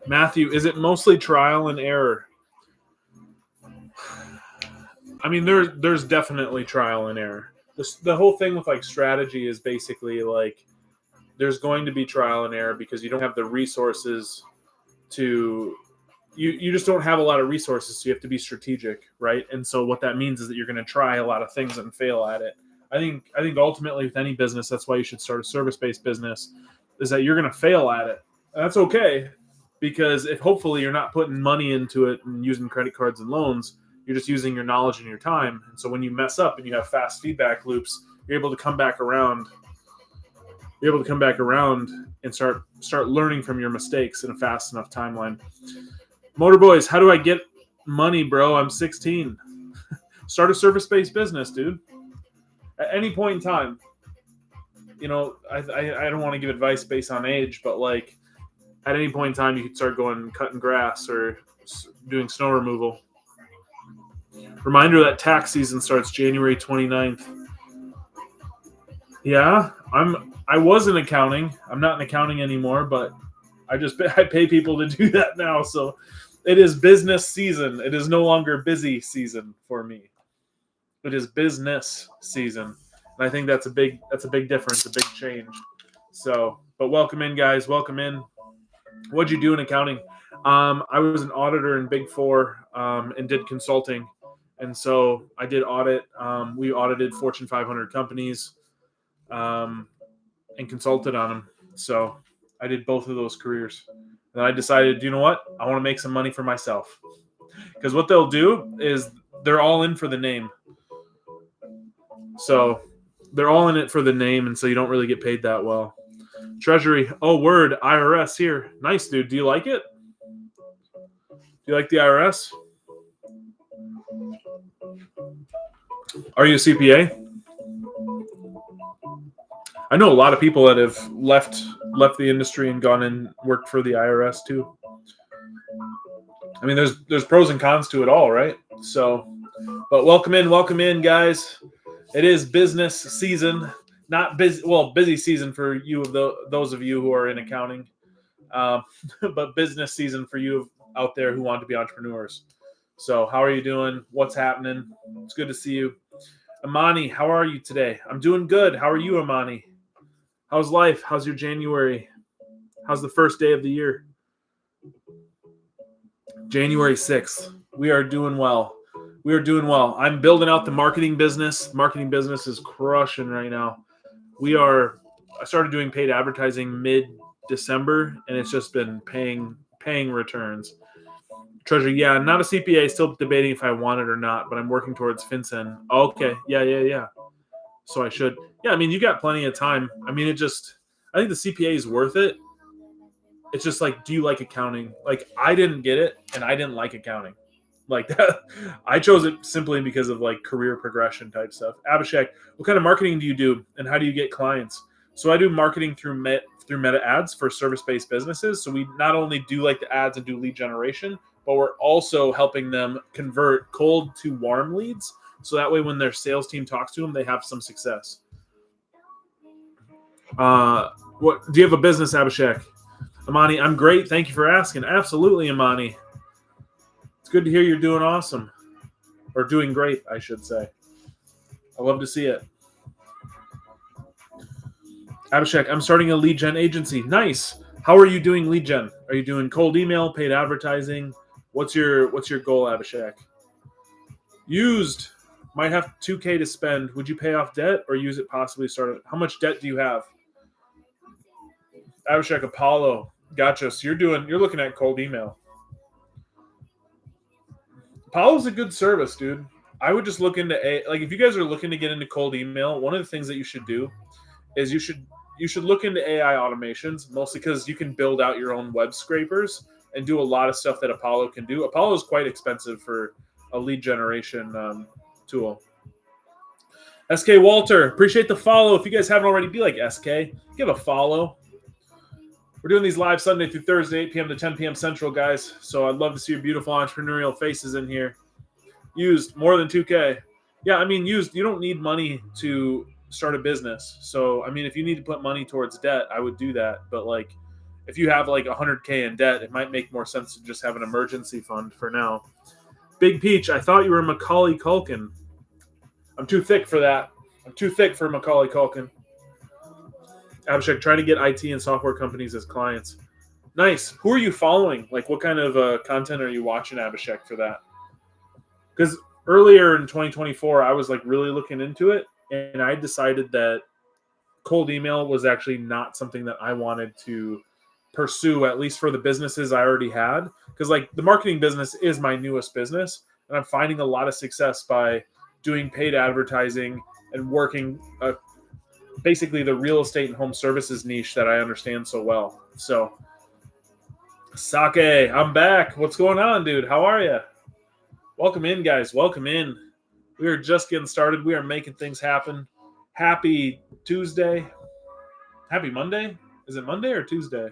Matthew, is it mostly trial and error? I mean, there's definitely trial and error. The whole thing with like strategy is basically like there's going to be trial and error because you don't have the resources to you just don't have a lot of resources, so you have to be strategic, right? And so what that means is that you're going to try a lot of things and fail at it. I think ultimately with any business, that's why you should start a service-based business, is that you're going to fail at it. That's okay, because if hopefully you're not putting money into it and using credit cards and loans, you're just using your knowledge and your time. And so when you mess up and you have fast feedback loops, you're able to come back around. You're able to come back around and start learning from your mistakes in a fast enough timeline. Motor Boys, how do I get money, bro? I'm 16. Start a service-based business, dude. At any point in time. You know, I don't want to give advice based on age, but like at any point in time, you could start going cutting grass or doing snow removal. Reminder that tax season starts January 29th. Yeah, I was in accounting. I'm not in accounting anymore, but I pay people to do that now. So it is business season. It is no longer busy season for me. It is business season. And I think that's a big difference, a big change. So, but welcome in, guys. Welcome in. What'd you do in accounting? I was an auditor in Big Four and did consulting. And so I did audit. We audited Fortune 500 companies and consulted on them. So I did both of those careers. And I decided, you know what? I want to make some money for myself. Because what they'll do is they're all in for the name. So they're all in it for the name, and so you don't really get paid that well. Treasury. Oh, word. IRS here. Nice, dude. Do you like it? Do you like the IRS? Are you a CPA? I know a lot of people that have left the industry and gone and worked for the IRS too. I mean, there's pros and cons to it all, right? So, but welcome in, guys. It is business season, not busy. Well, busy season for you those of you who are in accounting, but business season for you out there who want to be entrepreneurs. So, how are you doing? What's happening? It's good to see you, Amani. How are you today? I'm doing good. How are you, Amani? How's life? How's your January? How's the first day of the year? January 6th. We are doing well. I'm building out the marketing business. Marketing business is crushing right now. I started doing paid advertising mid-December, and it's just been paying returns. Treasury, yeah, not a CPA, still debating if I want it or not, but I'm working towards FinCEN. Oh, okay, yeah. So I should. Yeah, I mean, you got plenty of time. I mean, I think the CPA is worth it. It's just like, do you like accounting? Like, I didn't get it, and I didn't like accounting. Like that, I chose it simply because of like career progression type stuff. Abhishek, what kind of marketing do you do, and how do you get clients? So I do marketing through Meta ads for service-based businesses. So we not only do like the ads and do lead generation, but we're also helping them convert cold to warm leads. So that way, when their sales team talks to them, they have some success. What do you have a business, Abhishek? Amani, I'm great. Thank you for asking. Absolutely, Amani. It's good to hear you're doing awesome. Or doing great, I should say. I love to see it. Abhishek, I'm starting a lead gen agency. Nice. How are you doing lead gen? Are you doing cold email, paid advertising? What's your goal, Abhishek? Used. Might have $2,000 to spend. Would you pay off debt or use it possibly start? How much debt do you have? Abhishek, Apollo. Gotcha. So you're looking at cold email. Apollo's a good service, dude. I would just look into if you guys are looking to get into cold email, one of the things that you should do is you should look into AI automations, mostly because you can build out your own web scrapers and do a lot of stuff that Apollo can do. Apollo is quite expensive for a lead generation tool. SK Walter, appreciate the follow. If you guys haven't already, be like SK, give a follow. We're doing these live Sunday through Thursday, 8 p.m. to 10 p.m. Central, guys. So I'd love to see your beautiful entrepreneurial faces in here. Used more than $2,000. Yeah, I mean, used. You don't need money to start a business. So, I mean, if you need to put money towards debt, I would do that. But, like, if you have like 100K in debt, it might make more sense to just have an emergency fund for now. Big Peach, I thought you were Macaulay Culkin. I'm too thick for that. I'm too thick for Macaulay Culkin. Abhishek, trying to get IT and software companies as clients. Nice. Who are you following? Like, what kind of content are you watching, Abhishek, for that? Because earlier in 2024, I was like really looking into it, and I decided that cold email was actually not something that I wanted to pursue, at least for the businesses I already had. Because like the marketing business is my newest business, and I'm finding a lot of success by doing paid advertising and working basically the real estate and home services niche that I understand so well. So, Sake, I'm back. What's going on, dude? How are you? Welcome in, guys. Welcome in. We are just getting started. We are making things happen. Happy Tuesday. Happy Monday. Is it Monday or Tuesday?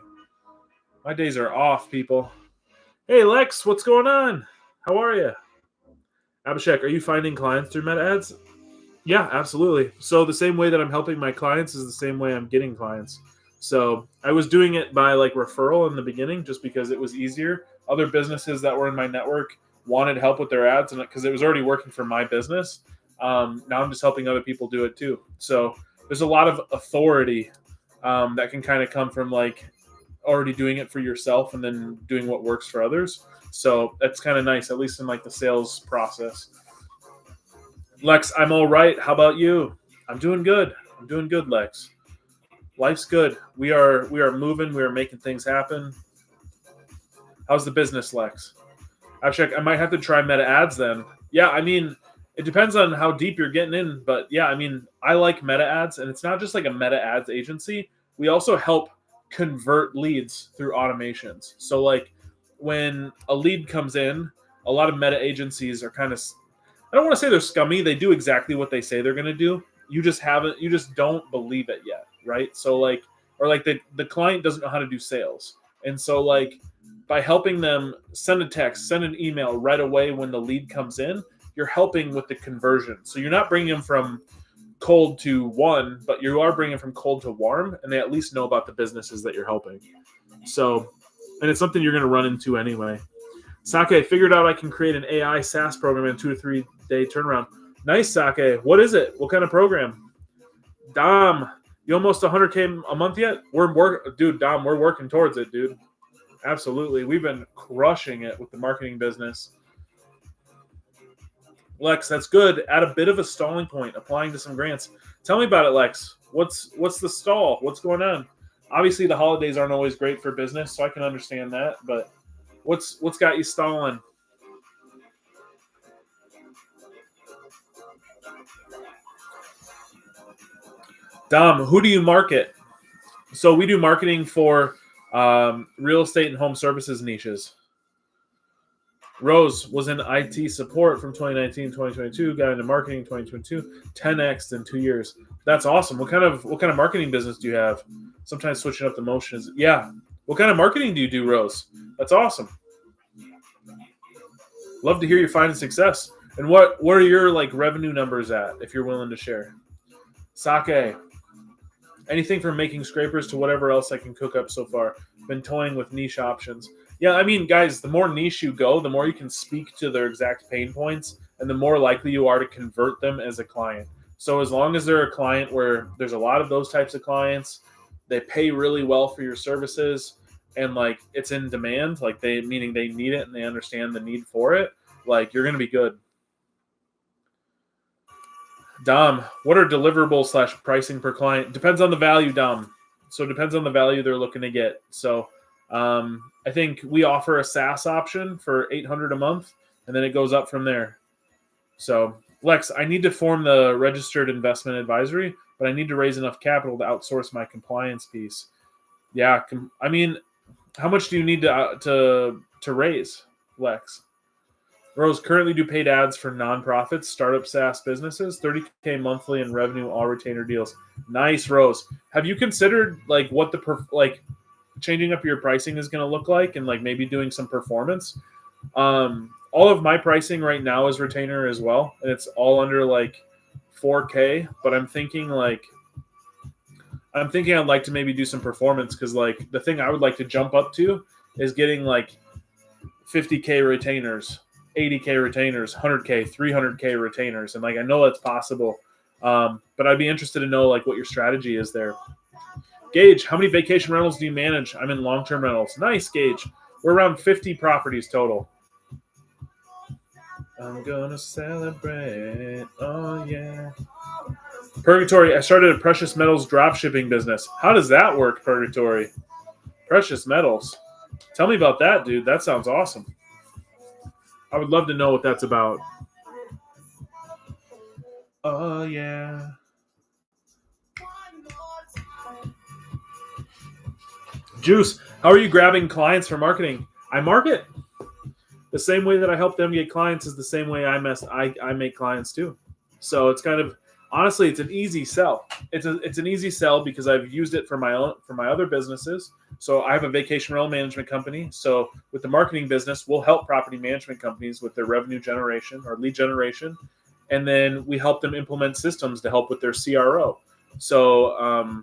My days are off, people. Hey, Lex, what's going on? How are you? Abhishek, are you finding clients through meta ads? Yeah, absolutely. So the same way that I'm helping my clients is the same way I'm getting clients. So I was doing it by like referral in the beginning just because it was easier. Other businesses that were in my network wanted help with their ads, and because it was already working for my business, now I'm just helping other people do it too. So there's a lot of authority that can kind of come from like already doing it for yourself and then doing what works for others. So that's kind of nice, at least in like the sales process. Lex, I'm all right. How about you? I'm doing good. I'm doing good, Lex. Life's good. We are moving. We are making things happen. How's the business, Lex? Abhishek, I might have to try meta ads then. Yeah, I mean, it depends on how deep you're getting in, but yeah, I mean, I like meta ads, and it's not just like a meta ads agency. We also help convert leads through automations. So like when a lead comes in, a lot of meta agencies are kind of, I don't want to say they're scummy. They do exactly what they say they're going to do. You just don't believe it yet, right? So like, or like the client doesn't know how to do sales. And so like by helping them send a text, send an email right away when the lead comes in, you're helping with the conversion. So you're not bringing them from cold to warm, but you are bringing from cold to warm, and they at least know about the businesses that you're helping. So, and it's something you're going to run into anyway. Sake, figured out I can create an AI SaaS program in 2 to 3 day turnaround. Nice, Sake. What is it? What kind of program? Dom, you almost 100K a month yet? Dom, we're working towards it, dude. Absolutely. We've been crushing it with the marketing business. Lex, that's good. At a bit of a stalling point, applying to some grants. Tell me about it, Lex. What's the stall? What's going on? Obviously, the holidays aren't always great for business, so I can understand that. But what's got you stalling? Dom, who do you market? So we do marketing for real estate and home services niches. Rose was in IT support from 2019 to 2022, got into marketing in 2022, 10x in 2 years. That's awesome. What kind of marketing business do you have? Sometimes switching up the motion is What kind of marketing do you do, Rose? That's awesome. Love to hear you finding success. And what are your like revenue numbers at, if you're willing to share? Sake. Anything from making scrapers to whatever else I can cook up so far. Been toying with niche options. Yeah, I mean, guys, the more niche you go, the more you can speak to their exact pain points, and the more likely you are to convert them as a client. So as long as they're a client where there's a lot of those types of clients, they pay really well for your services, and like it's in demand, like meaning they need it and they understand the need for it, like you're going to be good. Dom, what are deliverables / pricing per client? Depends on the value, Dom. So it depends on the value they're looking to get. So I think we offer a SaaS option for $800 a month, and then it goes up from there. So Lex, I need to form the registered investment advisory, but I need to raise enough capital to outsource my compliance piece. Yeah, I mean, how much do you need to raise, Lex? Rose, currently do paid ads for nonprofits, startup SaaS businesses, 30K monthly in revenue, all retainer deals. Nice, Rose. Have you considered like what changing up your pricing is going to look like, and like maybe doing some performance? All of my pricing right now is retainer as well, and it's all under like 4K. But I'm thinking like I'm thinking I'd like to maybe do some performance because like the thing I would like to jump up to is getting like 50K retainers, 80K retainers, 100K, 300K retainers, and like I know that's possible. But I'd be interested to know like what your strategy is there. Gage, how many vacation rentals do you manage? I'm in long-term rentals. Nice, Gage. We're around 50 properties total. I'm gonna celebrate. Oh yeah. Purgatory, I started a precious metals drop shipping business. How does that work, Purgatory? Precious metals. Tell me about that, dude. That sounds awesome. I would love to know what that's about. Oh yeah. Juice, how are you grabbing clients for marketing? I market. The same way that I help them get clients is the same way I make clients too. So it's kind of honestly, it's an easy sell. It's an easy sell because I've used it for my other businesses. So I have a vacation rental management company. So with the marketing business, we'll help property management companies with their revenue generation or lead generation, and then we help them implement systems to help with their CRO. So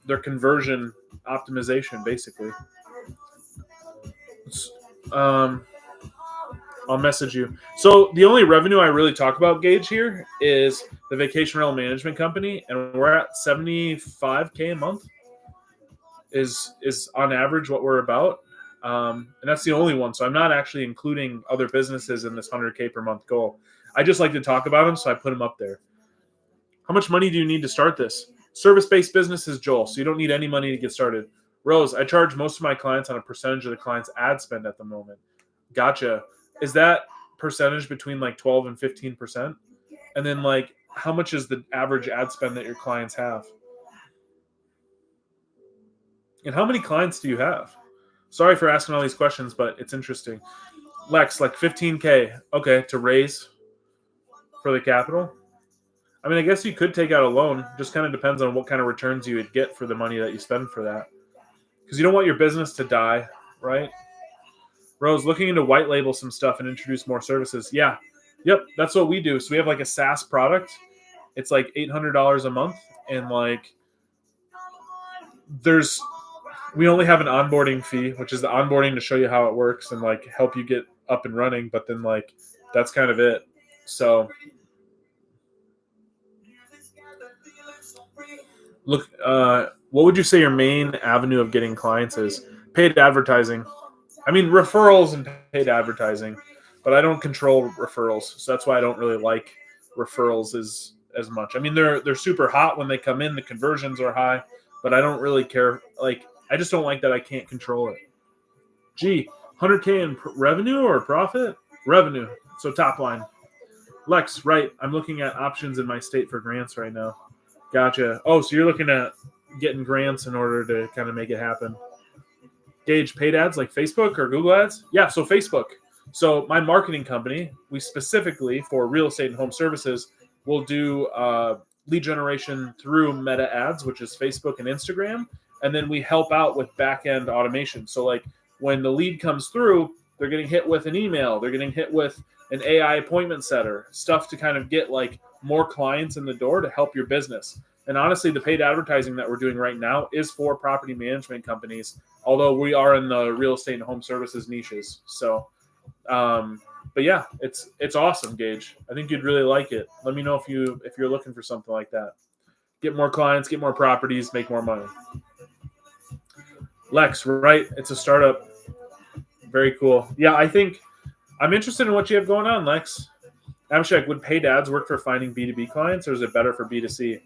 their conversion optimization, basically. I'll message you. So the only revenue I really talk about, Gage, here is the vacation rental management company, and we're at 75K a month. Is on average what we're about, and that's the only one. So I'm not actually including other businesses in this 100K per month goal. I just like to talk about them, so I put them up there. How much money do you need to start this? Service-based businesses, Joel, so you don't need any money to get started. Rose, I charge most of my clients on a percentage of the client's ad spend at the moment. Gotcha. Is that percentage between like 12 and 15%? And then like how much is the average ad spend that your clients have? And how many clients do you have? Sorry for asking all these questions, but it's interesting. Lex, like 15K, okay, to raise for the capital. I mean, I guess you could take out a loan. Just kind of depends on what kind of returns you would get for the money that you spend for that. Because you don't want your business to die, right? Rose, looking into white label some stuff and introduce more services. Yeah. Yep. That's what we do. So we have like a SaaS product. It's like $800 a month. And like we only have an onboarding fee, which is the onboarding to show you how it works and like help you get up and running. But then like, that's kind of it. So look, what would you say your main avenue of getting clients is? Paid advertising. I mean, referrals and paid advertising, but I don't control referrals, so that's why I don't really like referrals as much. I mean, they're super hot when they come in, the conversions are high, but I don't really care. Like, I just don't like that I can't control it. Gee, 100K in revenue or profit? Revenue, so top line. Lex, right? I'm looking at options in my state for grants right now. Gotcha. Oh, so you're looking at getting grants in order to kind of make it happen. Gauge paid ads like Facebook or Google ads? Yeah, so Facebook. So my marketing company, we specifically for real estate and home services will do lead generation through Meta ads, which is Facebook and Instagram. And then we help out with back-end automation. So like when the lead comes through, they're getting hit with an email. They're getting hit with an AI appointment setter, stuff to kind of get like more clients in the door to help your business. And honestly, the paid advertising that we're doing right now is for property management companies, although we are in the real estate and home services niches. So, but yeah, it's awesome, Gage. I think you'd really like it. Let me know if you're looking for something like that. Get more clients, get more properties, make more money. Lex, right? It's a startup. Very cool. Yeah, I think I'm interested in what you have going on, Lex. Abhishek, would paid ads work for finding B2B clients, or is it better for B2C?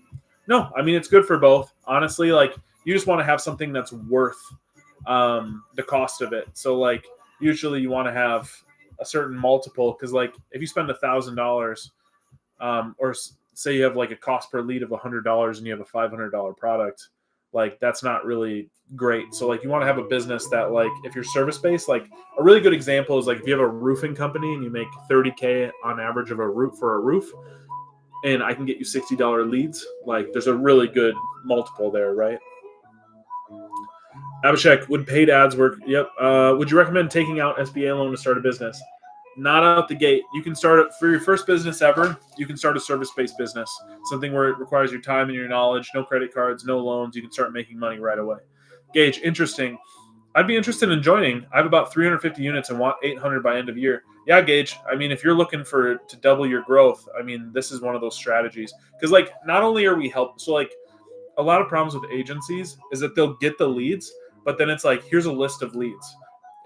No, I mean, it's good for both. Honestly, like you just want to have something that's worth the cost of it. So like usually you want to have a certain multiple because like if you spend $1,000 or say you have like a cost per lead of $100 and you have a $500 product, like that's not really great. So like you want to have a business that like if you're service based, like a really good example is like if you have a roofing company and you make 30K on average of a roof for a roof, and I can get you $60 leads, like there's a really good multiple there, right? Abhishek, would paid ads work? Yep. Would you recommend taking out SBA loan to start a business? not out the gate. You can start it for your first business ever. You can start a service-based business, something where it requires your time and your knowledge, no credit cards, no loans. You can start making money right away. Gage, interesting. I'd be interested in joining. I have about 350 units and want 800 by end of year. Yeah, Gage. I mean, if you're looking to double your growth, I mean, this is one of those strategies. Because like, not only are we so like, a lot of problems with agencies is that they'll get the leads, but then it's like, here's a list of leads.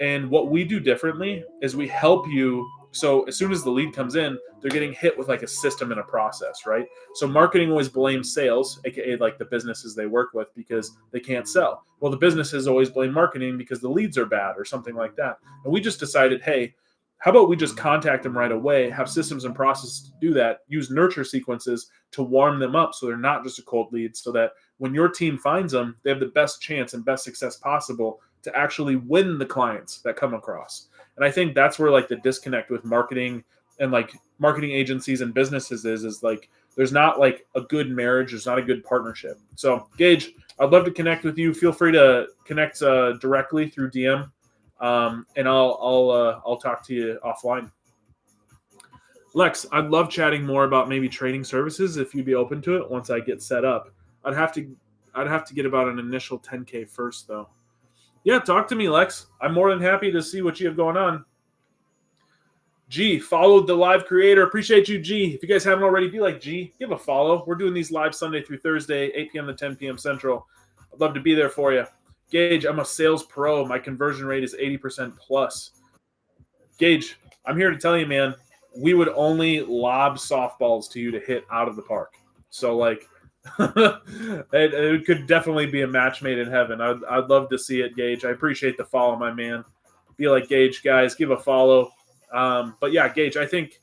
And what we do differently is we help you. So as soon as the lead comes in, they're getting hit with like a system and a process, right? So marketing always blames sales, aka like the businesses they work with, because they can't sell. Well, the businesses always blame marketing because the leads are bad or something like that. And we just decided, hey, how about we just contact them right away, have systems and processes to do that, use nurture sequences to warm them up so they're not just a cold lead, so that when your team finds them, they have the best chance and best success possible to actually win the clients that come across. And I think that's where like the disconnect with marketing and like marketing agencies and businesses is like there's not like a good marriage, there's not a good partnership. So Gage, I'd love to connect with you. Feel free to connect directly through DM, and I'll talk to you offline. Lex, I'd love chatting more about maybe trading services if you'd be open to it once I get set up. I'd have to get about an initial 10K first though. Yeah, talk to me, Lex. I'm more than happy to see what you have going on. G, followed the live creator. Appreciate you, G. If you guys haven't already, be like G. Give a follow. We're doing these live Sunday through Thursday, 8 p.m. to 10 p.m. Central. I'd love to be there for you. Gage, I'm a sales pro. My conversion rate is 80% plus. Gage, I'm here to tell you, man, we would only lob softballs to you to hit out of the park. So, like, it could definitely be a match made in heaven. I'd love to see it, Gage. I appreciate the follow, my man. Be like Gage, guys. Give a follow. But yeah, Gage, I think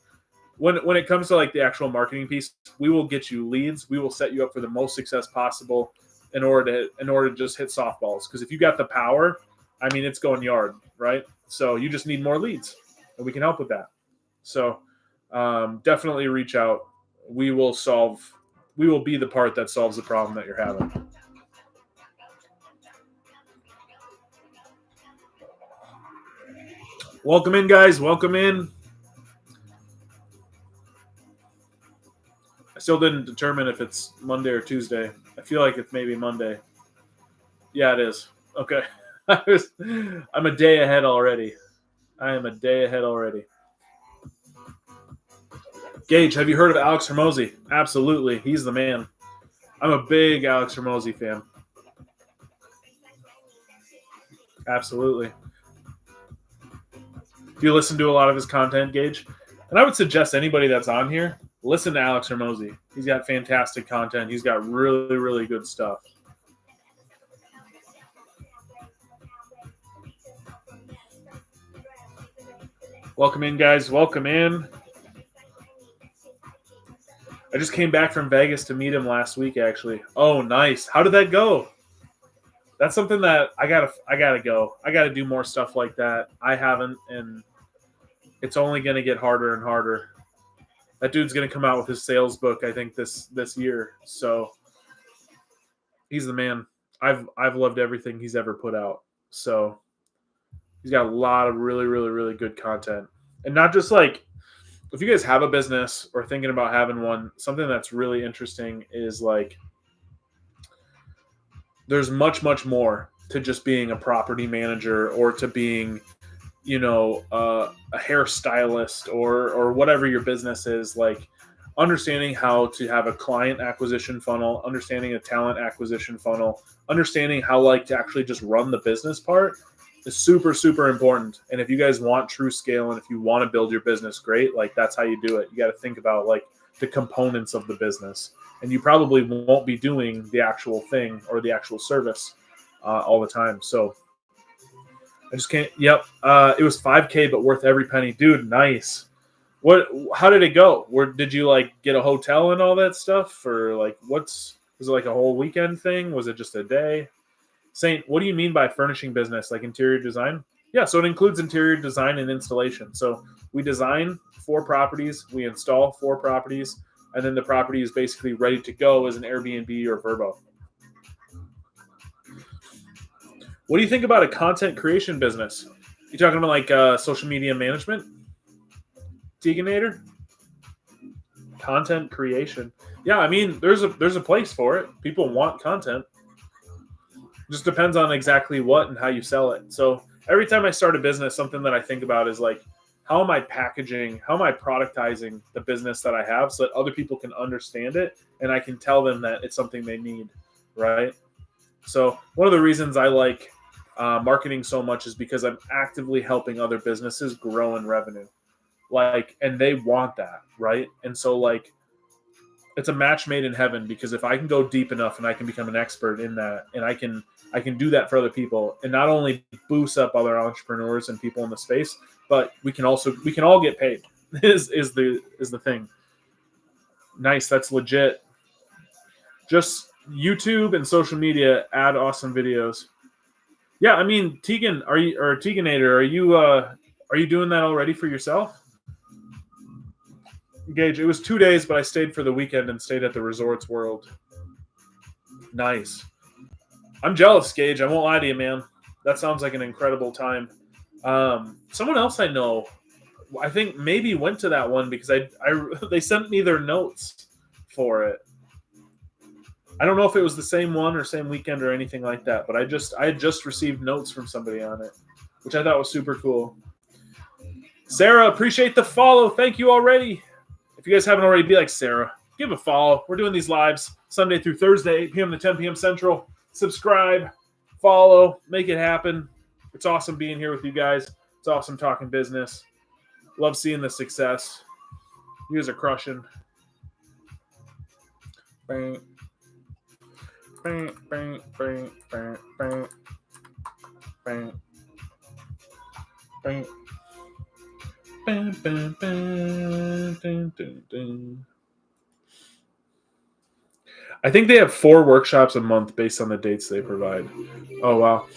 when it comes to like the actual marketing piece, we will get you leads. We will set you up for the most success possible in order to just hit softballs. Because if you got the power, I mean, it's going yard, right? So you just need more leads, and we can help with that. So definitely reach out. We will be the part that solves the problem that you're having. Welcome in, guys. Welcome in. I still didn't determine if it's Monday or Tuesday. I feel like it's maybe Monday. Yeah, it is. Okay. I'm a day ahead already. I am a day ahead already. Gage, have you heard of Alex Hermosi? Absolutely. He's the man. I'm a big Alex Hermosi fan. Absolutely. Do you listen to a lot of his content, Gage? And I would suggest anybody that's on here, listen to Alex Hermosi. He's got fantastic content. He's got really, really good stuff. Welcome in, guys. Welcome in. I just came back from Vegas to meet him last week, actually. Oh, nice. How did that go? That's something that I gotta go. I gotta do more stuff like that. I haven't, and it's only gonna get harder and harder. That dude's gonna come out with his sales book, I think, this year. So he's the man. I've loved everything he's ever put out. So he's got a lot of really, really, really good content. And not just like, if you guys have a business or thinking about having one, something that's really interesting is like, there's much, much more to just being a property manager or to being, a hairstylist or whatever your business is. Like, understanding how to have a client acquisition funnel, understanding a talent acquisition funnel, understanding how like to actually just run the business part is super, super important. And if you guys want true scale and if you want to build your business great, like that's how you do it. You got to think about like the components of the business, and you probably won't be doing the actual thing or the actual service all the time. So I just can't. Yep. It was 5K, but worth every penny, dude. Nice. How did it go? Did you like get a hotel and all that stuff, or like was it like a whole weekend thing? Was it just a day? Saint, what do you mean by furnishing business? Like interior design? Yeah, so it includes interior design and installation. So we design 4 properties, we install 4 properties, and then the property is basically ready to go as an Airbnb or Vrbo. What do you think about a content creation business? You talking about like social media management? Teaganator? Content creation. Yeah, I mean, there's a place for it. People want content. Just depends on exactly what and how you sell it. So every time I start a business, something that I think about is like, how am I packaging, how am I productizing the business that I have so that other people can understand it and I can tell them that it's something they need, right? So one of the reasons I like marketing so much is because I'm actively helping other businesses grow in revenue, like, and they want that, right? And so like, it's a match made in heaven because if I can go deep enough and I can become an expert in that, and I can do that for other people, and not only boost up other entrepreneurs and people in the space, but we can all get paid. Is the thing. Nice, that's legit. Just YouTube and social media add awesome videos. Yeah, I mean, Tegan, Teaganator, are you doing that already for yourself? Gage, it was 2 days, but I stayed for the weekend and stayed at the Resorts World. Nice. I'm jealous, Gage. I won't lie to you, man. That sounds like an incredible time. Someone else I know, I think maybe went to that one because they sent me their notes for it. I don't know if it was the same one or same weekend or anything like that, but I had just received notes from somebody on it, which I thought was super cool. Sarah, appreciate the follow. Thank you already. If you guys haven't already, be like Sarah. Give a follow. We're doing these lives Sunday through Thursday, 8 p.m. to 10 p.m. Central. Subscribe, follow, make it happen. It's awesome being here with you guys. It's awesome talking business. Love seeing the success. You guys are crushing. Bang. Bang, bang, bang, bang, bang, bang, bang. Bang, bang, bang, ding, ding, ding. I think they have 4 workshops a month based on the dates they provide. Oh, wow.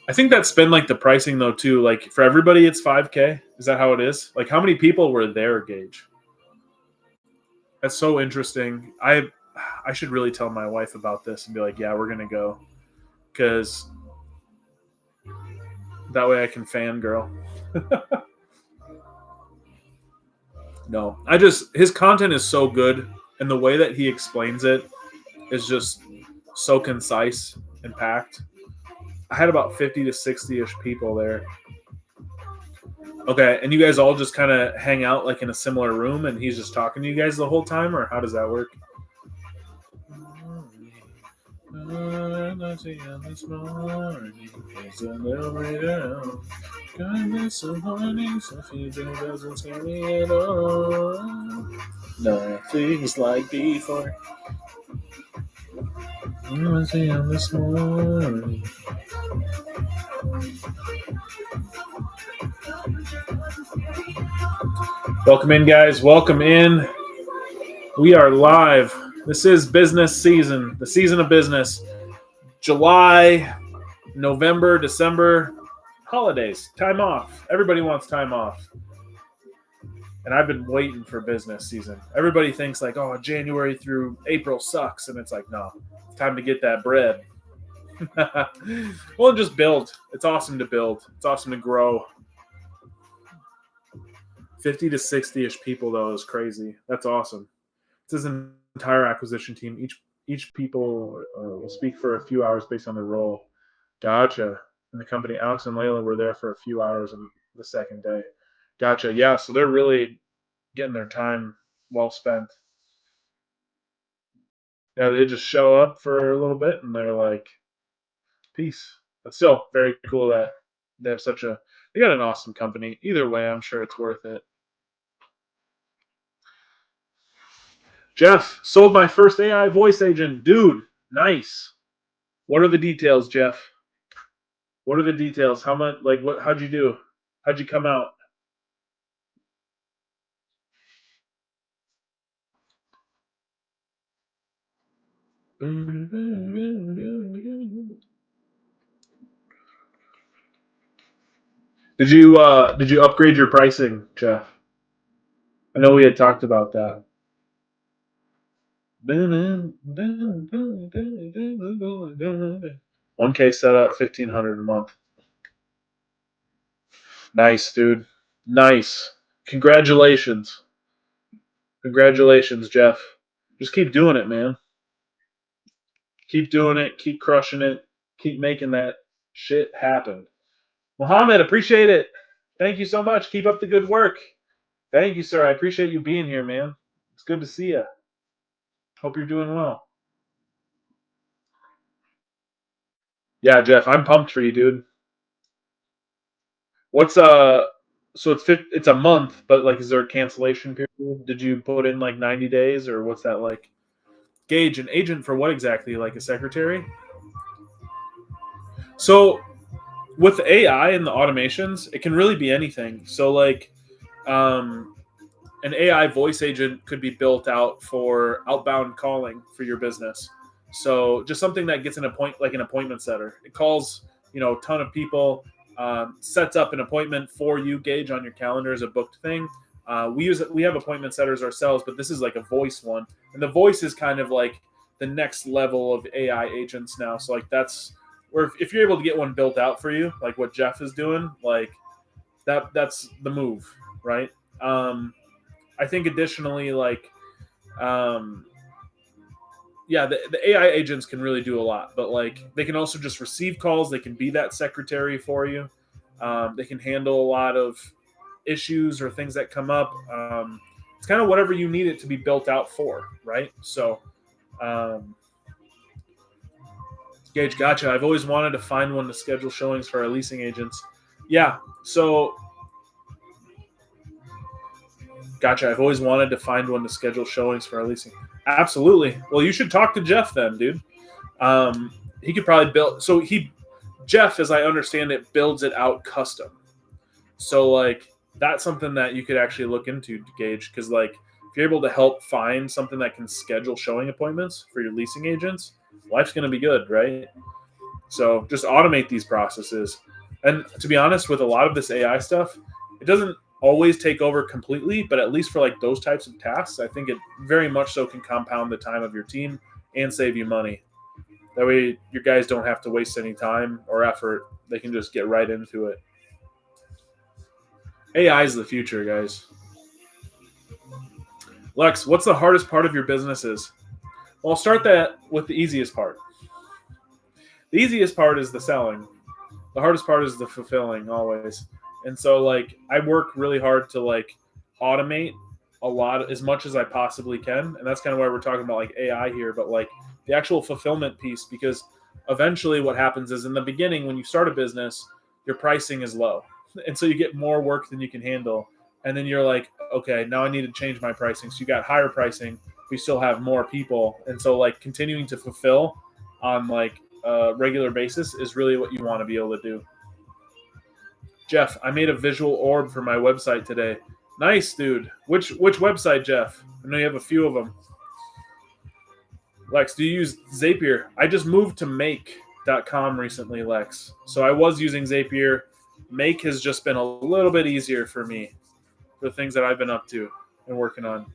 I think that's been like the pricing though too. Like for everybody, it's $5K. Is that how it is? Like how many people were there, Gage? That's so interesting. I should really tell my wife about this and be like, yeah, we're gonna go, because that way I can fangirl. No, his content is so good, and the way that he explains it is just so concise and packed. I had about 50 to 60-ish people there. Okay, and you guys all just kind of hang out like in a similar room, and he's just talking to you guys the whole time, or how does that work? Nothing's like before. This morning. Welcome in, guys. Welcome in. We are live. This is business season, the season of business. July, November, December, holidays, time off. Everybody wants time off. And I've been waiting for business season. Everybody thinks like, oh, January through April sucks. And it's like, no, it's time to get that bread. Well, just build. It's awesome to build. It's awesome to grow. 50 to 60-ish people, though, is crazy. That's awesome. It's his entire acquisition team. Each people will speak for a few hours based on their role. Gotcha. And the company, Alex and Layla, were there for a few hours on the second day. Gotcha. Yeah, so they're really getting their time well spent. Yeah, they just show up for a little bit and they're like, peace. But still, very cool that they have they got an awesome company. Either way, I'm sure it's worth it. Jeff, sold my first AI voice agent. Dude, nice. What are the details, Jeff? What are the details? How much, like, how'd you do? How'd you come out? Did you upgrade your pricing, Jeff? I know we had talked about that. 1K setup, 1,500 a month. Nice, dude. Nice. Congratulations. Congratulations, Jeff. Just keep doing it, man. Keep doing it. Keep crushing it. Keep making that shit happen. Mohammed, appreciate it. Thank you so much. Keep up the good work. Thank you, sir. I appreciate you being here, man. It's good to see you. Hope you're doing well. Yeah, Jeff, I'm pumped for you, dude. What's so it's a month, but like is there a cancellation period? Did you put in like 90 days or what's that like? Gauge an agent for what exactly? Like a secretary? So with AI and the automations, it can really be anything. So like um an AI voice agent could be built out for outbound calling for your business. So just something that gets like an appointment setter. It calls, a ton of people, sets up an appointment for you, Gage, on your calendar as a booked thing. We have appointment setters ourselves, but this is like a voice one, and the voice is kind of like the next level of AI agents now. So like that's where if you're able to get one built out for you, like what Jeff is doing, like that's the move, right? I think additionally, like, um, yeah, the AI agents can really do a lot, but like they can also just receive calls. They can be that secretary for you. They can handle a lot of issues or things that come up. It's kind of whatever you need it to be built out for, right? So, um, Gage, gotcha. I've always wanted to find one to schedule showings for our leasing agents. Yeah, so gotcha. I've always wanted to find one to schedule showings for our leasing. Absolutely. Well, you should talk to Jeff then, dude. He could probably build. Jeff, as I understand it, builds it out custom. So like that's something that you could actually look into, Gage, because like if you're able to help find something that can schedule showing appointments for your leasing agents, life's going to be good, right? So just automate these processes. And to be honest, with a lot of this AI stuff, it doesn't always take over completely, but at least for like those types of tasks, I think it very much so can compound the time of your team and save you money. That way your guys don't have to waste any time or effort. They can just get right into it. AI is the future, guys. Lex, what's the hardest part of your businesses? Well, I'll start that with the easiest part. The easiest part is the selling. The hardest part is the fulfilling always. And so like I work really hard to like automate a lot as much as I possibly can. And that's kind of why we're talking about like AI here, but like the actual fulfillment piece, because eventually what happens is in the beginning when you start a business, your pricing is low. And so you get more work than you can handle. And then you're like, okay, now I need to change my pricing. So you got higher pricing, we still have more people. And so like continuing to fulfill on like a regular basis is really what you want to be able to do. Jeff, I made a visual orb for my website today. Nice, dude. Which website, Jeff? I know you have a few of them. Lex, do you use Zapier? I just moved to make.com recently, Lex. So I was using Zapier. Make has just been a little bit easier for me for the things that I've been up to and working on.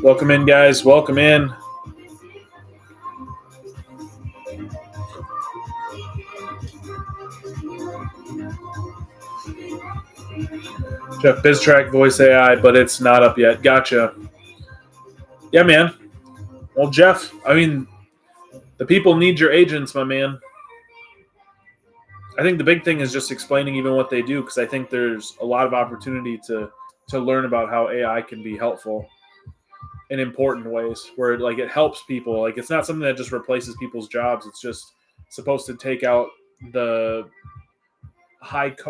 Welcome in, guys. Welcome in. Jeff, BizTrack Voice AI, but it's not up yet. Gotcha. Yeah, man. Well, Jeff, I mean, the people need your agents, my man. I think the big thing is just explaining even what they do, because I think there's a lot of opportunity to learn about how AI can be helpful in important ways, where like it helps people. Like it's not something that just replaces people's jobs. It's just supposed to take out the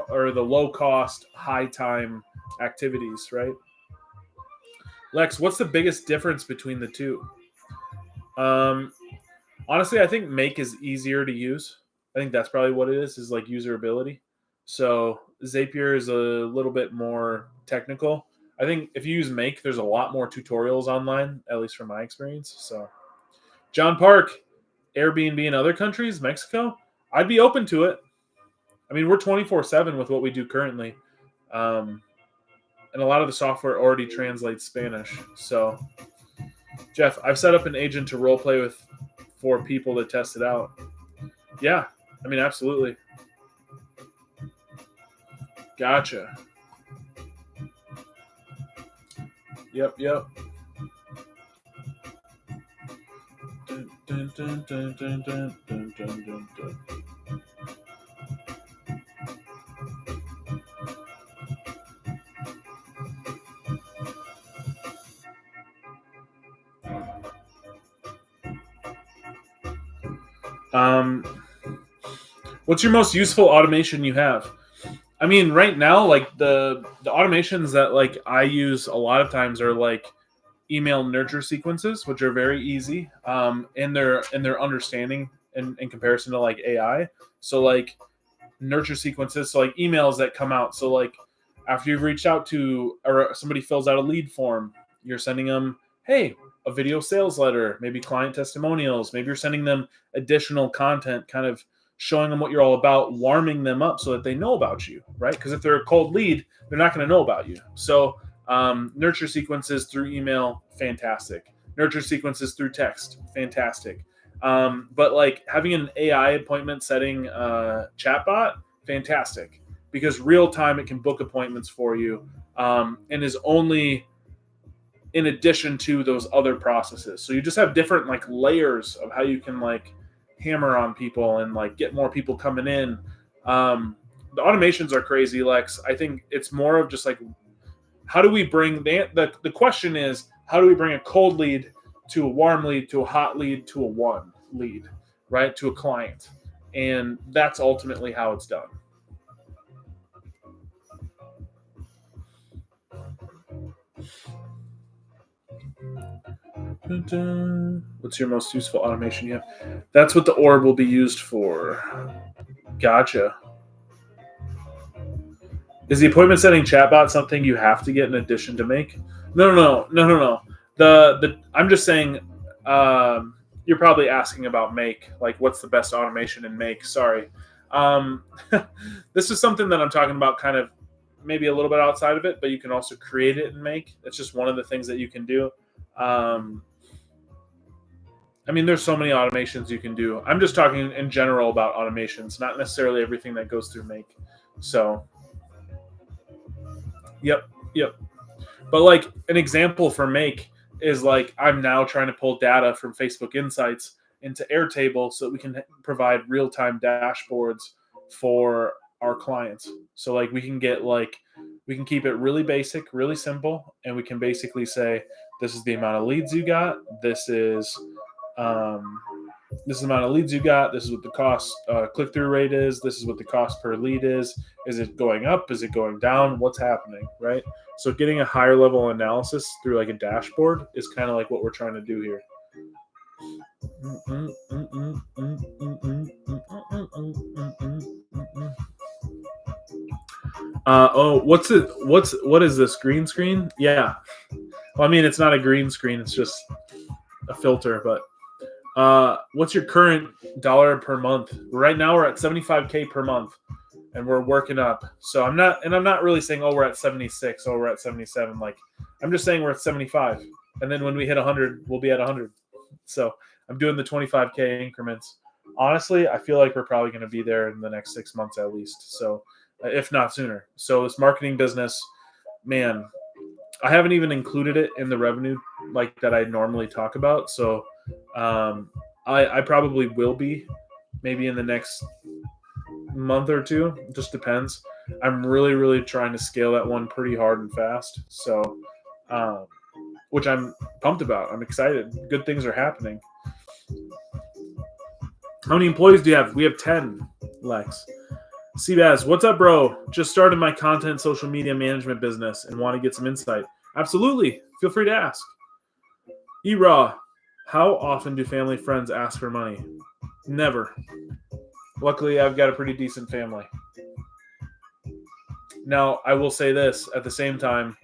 or the low cost, high time activities, right? Lex, what's the biggest difference between the two? Honestly, I think Make is easier to use. I think that's probably what it is like usability. So Zapier is a little bit more technical. I think if you use Make, there's a lot more tutorials online, at least from my experience. So, John Park, Airbnb in other countries, Mexico, I'd be open to it. I mean, we're 24/7 with what we do currently. And a lot of the software already translates Spanish. So, Jeff, I've set up an agent to role play with 4 people to test it out. Yeah, I mean, absolutely. Gotcha. Yep. Dun, dun, dun, dun, dun, dun, dun, dun, dun. What's your most useful automation you have? I mean, right now, like the automations that like I use a lot of times are like email nurture sequences, which are very easy in their understanding in comparison to like AI. So like nurture sequences, so like emails that come out. So like after you've reached out to or somebody fills out a lead form, you're sending them, hey, a video sales letter, maybe client testimonials, maybe you're sending them additional content, kind of showing them what you're all about, warming them up so that they know about you, right? Because if they're a cold lead, they're not going to know about you. So nurture sequences through email, fantastic. Nurture sequences through text, fantastic. But like having an AI appointment setting chatbot, fantastic, because real time it can book appointments for you, and is only in addition to those other processes. So you just have different like layers of how you can like hammer on people and like get more people coming in. The automations are crazy, Lex. I think it's more of just like how do we bring the question is how do we bring a cold lead to a warm lead to a hot lead to a one lead, right, to a client, and that's ultimately how it's done. What's your most useful automation you have? That's what the orb will be used for. Gotcha. Is the appointment setting chatbot something you have to get in addition to Make? No. The I'm just saying. You're probably asking about Make, like what's the best automation in Make. Sorry, um, this is something that I'm talking about, kind of maybe a little bit outside of it, but you can also create it in Make. That's just one of the things that you can do. Um, I mean, there's so many automations you can do. I'm just talking in general about automations, not necessarily everything that goes through Make. So, yep. But like an example for Make is like I'm now trying to pull data from Facebook Insights into Airtable so that we can provide real-time dashboards for our clients. So like we can keep it really basic, really simple, and we can basically say this is the amount of leads you got. Um, this is the amount of leads you got. This is what the cost click-through rate is. This is what the cost per lead is. Is it going up? Is it going down? What's happening, right? So getting a higher level analysis through like a dashboard is kind of like what we're trying to do here. What is this green screen? Yeah. Well, I mean, it's not a green screen. It's just a filter. But what's your current dollar per month? Right now, we're at 75K per month, and we're working up. So I'm not really saying, oh, we're at 76, oh, we're at 77. Like, I'm just saying we're at 75, and then when we hit 100, we'll be at 100. So I'm doing the 25K increments. Honestly, I feel like we're probably going to be there in the next 6 months at least. So, if not sooner. So this marketing business, man, I haven't even included it in the revenue like that I normally talk about. So I probably will be maybe in the next month or two. It just depends. I'm really trying to scale that one pretty hard and fast. So, which I'm pumped about. I'm excited. Good things are happening. How many employees do you have? We have 10, Lex. Seabaz, what's up, bro? Just started my content social media management business and want to get some insight. Absolutely. Feel free to ask. E-Raw, how often do family friends ask for money? Never. Luckily, I've got a pretty decent family. Now, I will say this at the same time,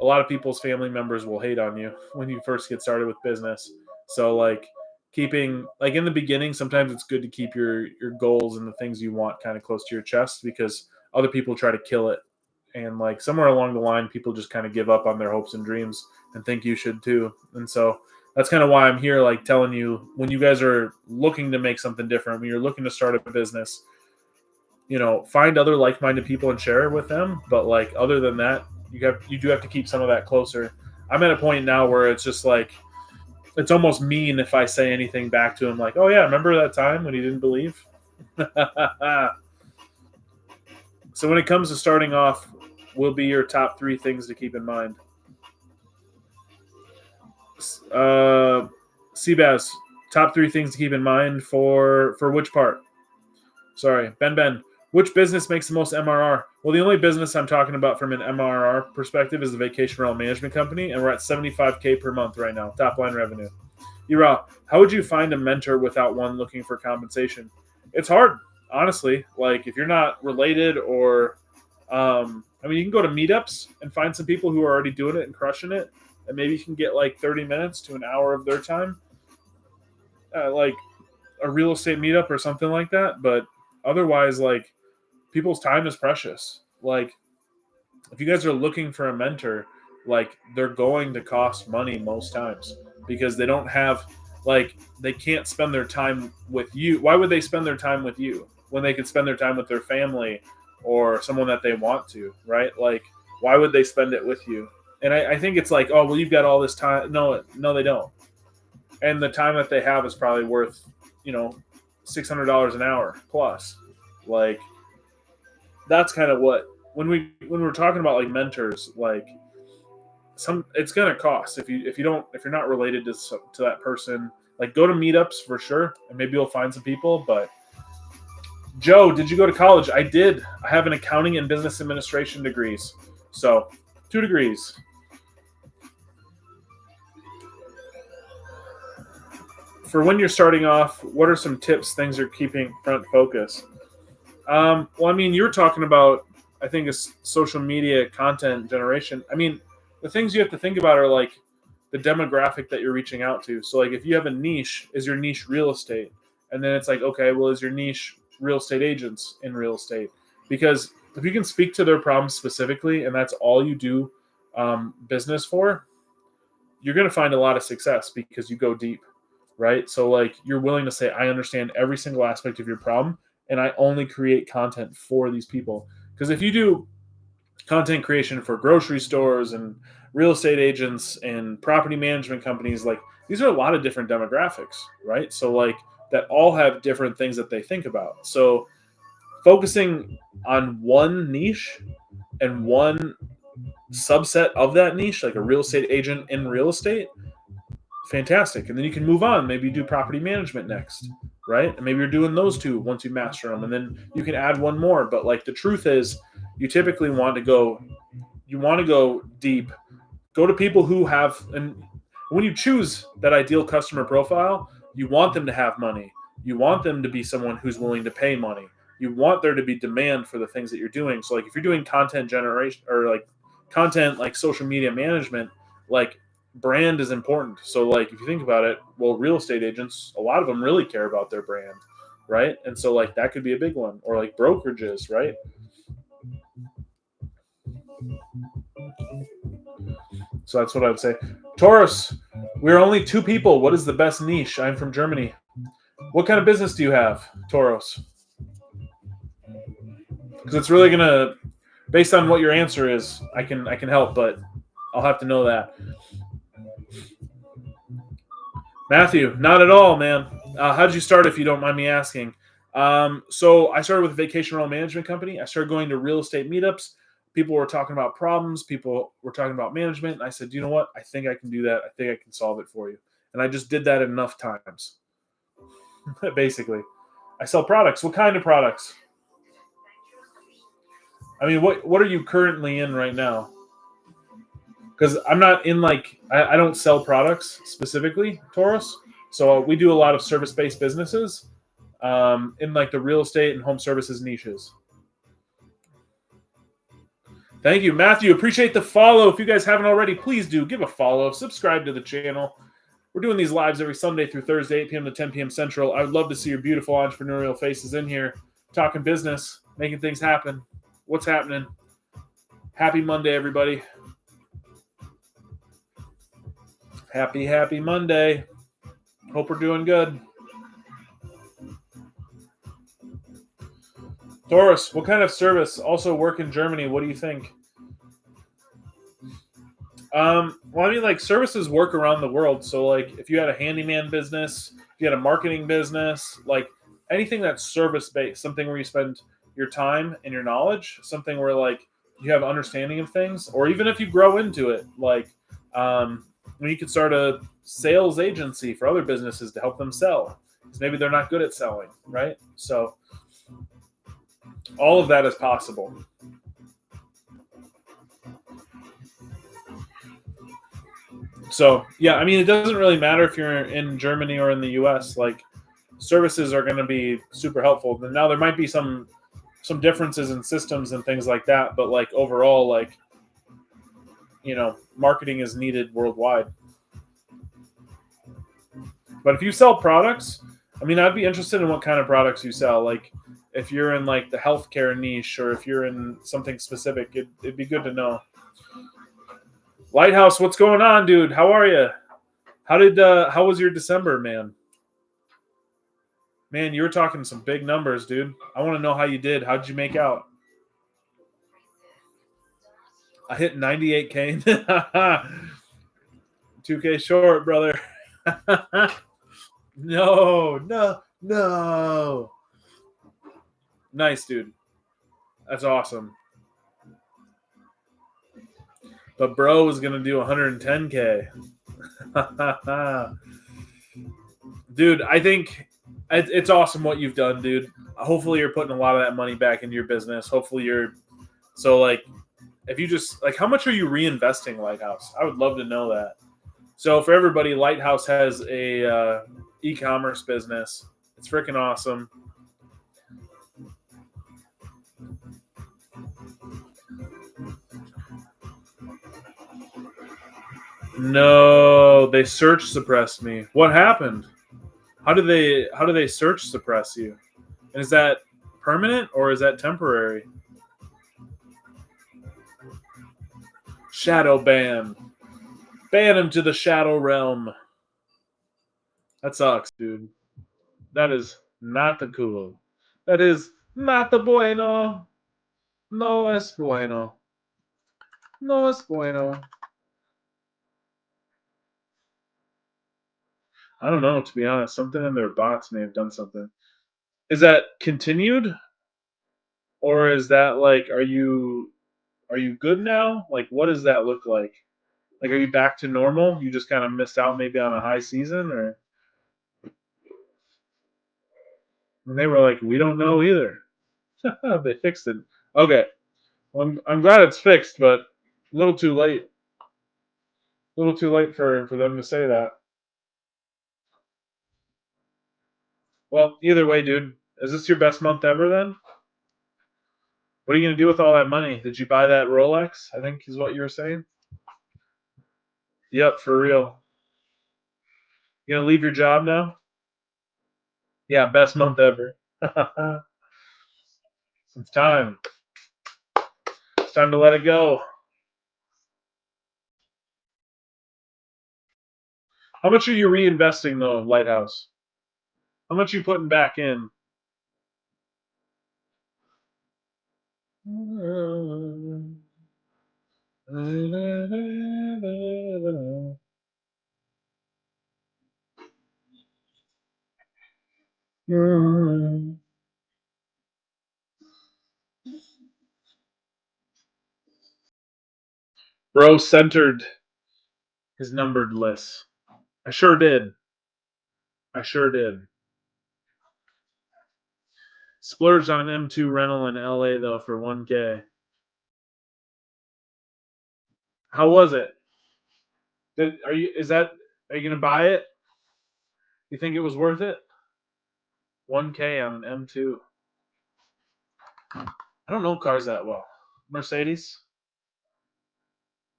a lot of people's family members will hate on you when you first get started with business. So, like, keeping, like, in the beginning, sometimes it's good to keep your goals and the things you want kind of close to your chest because other people try to kill it. And, like, somewhere along the line, people just kind of give up on their hopes and dreams and think you should too. And so That's kind of why I'm here, like telling you when you guys are looking to make something different, when you're looking to start a business, find other like-minded people and share it with them. But like other than that, you do have to keep some of that closer. I'm at a point now where it's just like it's almost mean if I say anything back to him, like, "Oh yeah, remember that time when you didn't believe?" So when it comes to starting off, will be your top 3 things to keep in mind. Seabass, top 3 things to keep in mind for which part? Sorry, Ben. Which business makes the most MRR? Well, the only business I'm talking about from an MRR perspective is the vacation rental management company, and we're at $75K per month right now, top line revenue. Ira, how would you find a mentor without one looking for compensation? It's hard, honestly. Like if you're not related or, you can go to meetups and find some people who are already doing it and crushing it, and maybe you can get like 30 minutes to an hour of their time, like a real estate meetup or something like that. But otherwise, like people's time is precious. Like if you guys are looking for a mentor, like they're going to cost money most times because they don't have they can't spend their time with you. Why would they spend their time with you when they could spend their time with their family or someone that they want to, right? Like why would they spend it with you? And I think it's like, oh well, you've got all this time. No, they don't. And the time that they have is probably worth, $600 an hour plus. Like that's kind of what when we're talking about like mentors, like it's gonna cost if you're not related to that person. Like go to meetups for sure, and maybe you'll find some people. But Joe, did you go to college? I did. I have an accounting and business administration degrees, so 2 degrees. For when you're starting off, what are some tips, things you're keeping front focus? You're talking about, I think, is social media content generation. The things you have to think about are like the demographic that you're reaching out to. So, like, if you have a niche, is your niche real estate? And then it's like, okay, well, is your niche real estate agents in real estate? Because if you can speak to their problems specifically, and that's all you do business for, you're going to find a lot of success because you go deep, right? So, like, you're willing to say, I understand every single aspect of your problem, and I only create content for these people. Because if you do content creation for grocery stores and real estate agents and property management companies, like these are a lot of different demographics, right? So like that all have different things that they think about. So focusing on one niche and one subset of that niche, like a real estate agent in real estate, fantastic. And then you can move on. Maybe you do property management next, right? And maybe you're doing those 2 once you master them, and then you can add one more. But like the truth is, you typically want to go deep. Go to people who have, and when you choose that ideal customer profile, you want them to have money. You want them to be someone who's willing to pay money. You want there to be demand for the things that you're doing. So like if you're doing content generation or like content like social media management, like brand is important. So like if you think about it, well, real estate agents, a lot of them really care about their brand, right? And so like that could be a big one. Or like brokerages, right? So that's what I would say. Taurus, we're only 2 people. What is the best niche? I'm from Germany. What kind of business do you have, Taurus? Because it's really gonna, based on what your answer is, I can help, but I'll have to know that. Matthew, not at all, man. How did you start, if you don't mind me asking? So I started with a vacation rental management company. I started going to real estate meetups. People were talking about problems. People were talking about management. And I said, you know what? I think I can do that. I think I can solve it for you. And I just did that enough times. Basically, I sell products. What kind of products? What are you currently in right now? Because I'm not in I don't sell products specifically, Taurus. So we do a lot of service-based businesses in like the real estate and home services niches. Thank you, Matthew. Appreciate the follow. If you guys haven't already, please do give a follow. Subscribe to the channel. We're doing these lives every Sunday through Thursday, 8 p.m. to 10 p.m. Central. I would love to see your beautiful entrepreneurial faces in here, talking business, making things happen. What's happening? Happy Monday, everybody. Happy Monday. Hope we're doing good. Doris, what kind of service also work in Germany? What do you think? Well, I mean, like services work around the world. So, like, if you had a handyman business, if you had a marketing business, like anything that's service based, something where you spend your time and your knowledge, something where like you have understanding of things, or even if you grow into it, like when you could start a sales agency for other businesses to help them sell, because maybe they're not good at selling, right? So, all of that is possible. So yeah, I mean, it doesn't really matter if you're in Germany or in the U.S. Like services are going to be super helpful. And now there might be some differences in systems and things like that, but like overall, like marketing is needed worldwide. But if you sell products, I mean, I'd be interested in what kind of products you sell. Like if you're in like the healthcare niche or if you're in something specific, it'd be good to know. Lighthouse, what's going on, dude? How are you? How was your December, man? Man, you were talking some big numbers, dude. I want to know how you did. How did you make out? I hit 98K. 2K short, brother. No, no, no. Nice, dude. That's awesome. But bro was gonna do 110K. Dude, I think it's awesome what you've done, dude. Hopefully, you're putting a lot of that money back into your business. Hopefully, you're so like if you just like how much are you reinvesting Lighthouse? I would love to know that. So for everybody, Lighthouse has a e-commerce business. It's freaking awesome. No, they search suppressed me. What happened? How do they search suppress you? And is that permanent or is that temporary? Shadow ban. Ban him to the shadow realm. That sucks, dude. That is not the cool. That is not the bueno. No es bueno. No es bueno. I don't know, to be honest. Something in their bots may have done something. Is that continued? Or is that like are you good now? Like what does that look like? Like are you back to normal? You just kind of missed out maybe on a high season or and they were like, we don't know either. They fixed it. Okay. Well, I'm glad it's fixed, but a little too late. A little too late for them to say that. Well, either way, dude. Is this your best month ever then? What are you gonna do with all that money? Did you buy that Rolex? I think is what you were saying. Yep, for real. You gonna leave your job now? Yeah, best month ever. It's time. It's time to let it go. How much are you reinvesting though, Lighthouse? How much are you putting back in? Bro centered his numbered list. I sure did. I sure did. Splurged on an M2 rental in LA though for 1K. How was it? Are you? Is that? Are you gonna buy it? You think it was worth it? 1K on an M2. I don't know cars that well. Mercedes.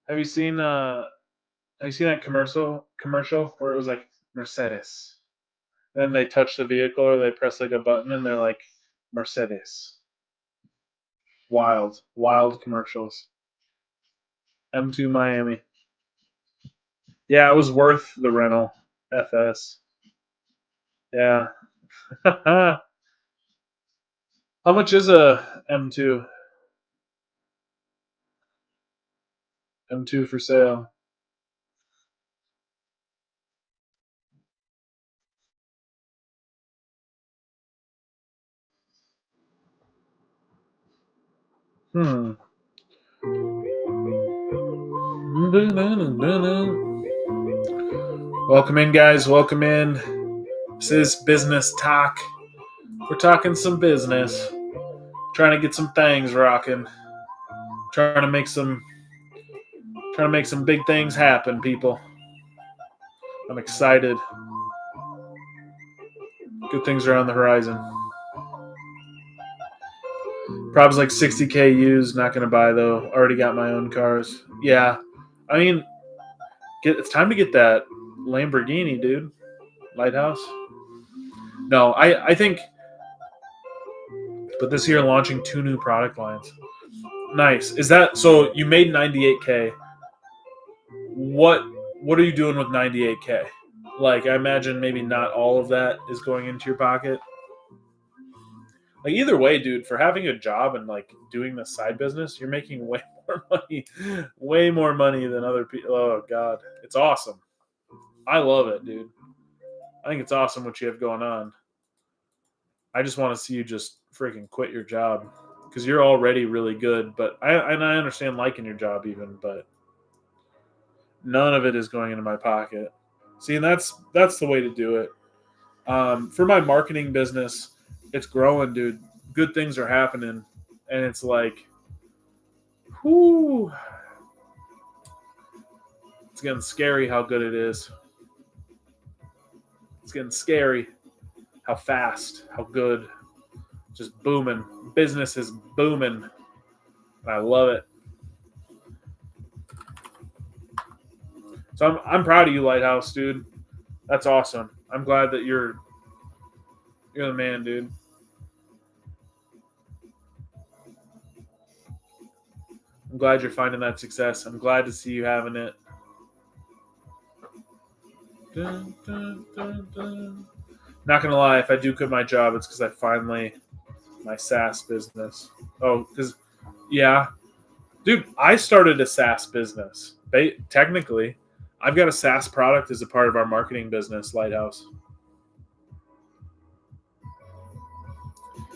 Have you seen? Have you seen that commercial where it was like Mercedes? Then they touch the vehicle or they press like a button and they're like Mercedes. Wild commercials. M2 Miami. Yeah, it was worth the rental. FS. Yeah. How much is a M2? M2 for sale. Hmm. Welcome in, guys. Welcome in. This is business talk. We're talking some business. Trying to get some things rocking. Trying to make some big things happen, people. I'm excited. Good things are on the horizon. Probs like 60K used. Not gonna buy though. Already got my own cars. Yeah, I mean, it's time to get that Lamborghini, dude. Lighthouse. No, I think. But this year launching 2 new product lines. Nice. Is that so? You made 98K. What What are you doing with 98K? Like, I imagine maybe not all of that is going into your pocket. Like, either way, dude, for having a job and like doing the side business, you're making way more money than other people. Oh God, it's awesome. I love it, dude. I think it's awesome what you have going on. I just want to see you just freaking quit your job because you're already really good. But I understand liking your job even, but none of it is going into my pocket. See, and that's the way to do it. For my marketing business, it's growing, dude. Good things are happening, and it's like, whoo, it's getting scary how good it is. It's getting scary how fast, how good, just booming. Business is booming. I love it. So I'm proud of you, Lighthouse, dude. That's awesome. I'm glad that you're the man, dude. I'm glad you're finding that success. I'm glad to see you having it. Dun, dun, dun, dun. Not gonna lie, if I do quit my job, it's because I finally my SaaS business. Oh, because yeah, dude, I started a SaaS business. Technically, I've got a SaaS product as a part of our marketing business, Lighthouse.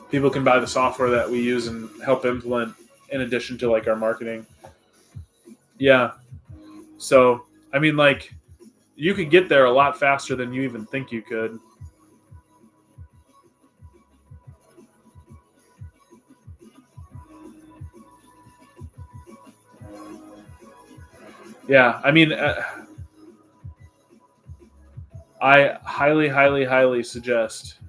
People can buy the software that we use and help implement in addition to like our marketing. Yeah. So, I mean, like, you could get there a lot faster than you even think you could. Yeah. I mean, I highly, highly, highly suggest.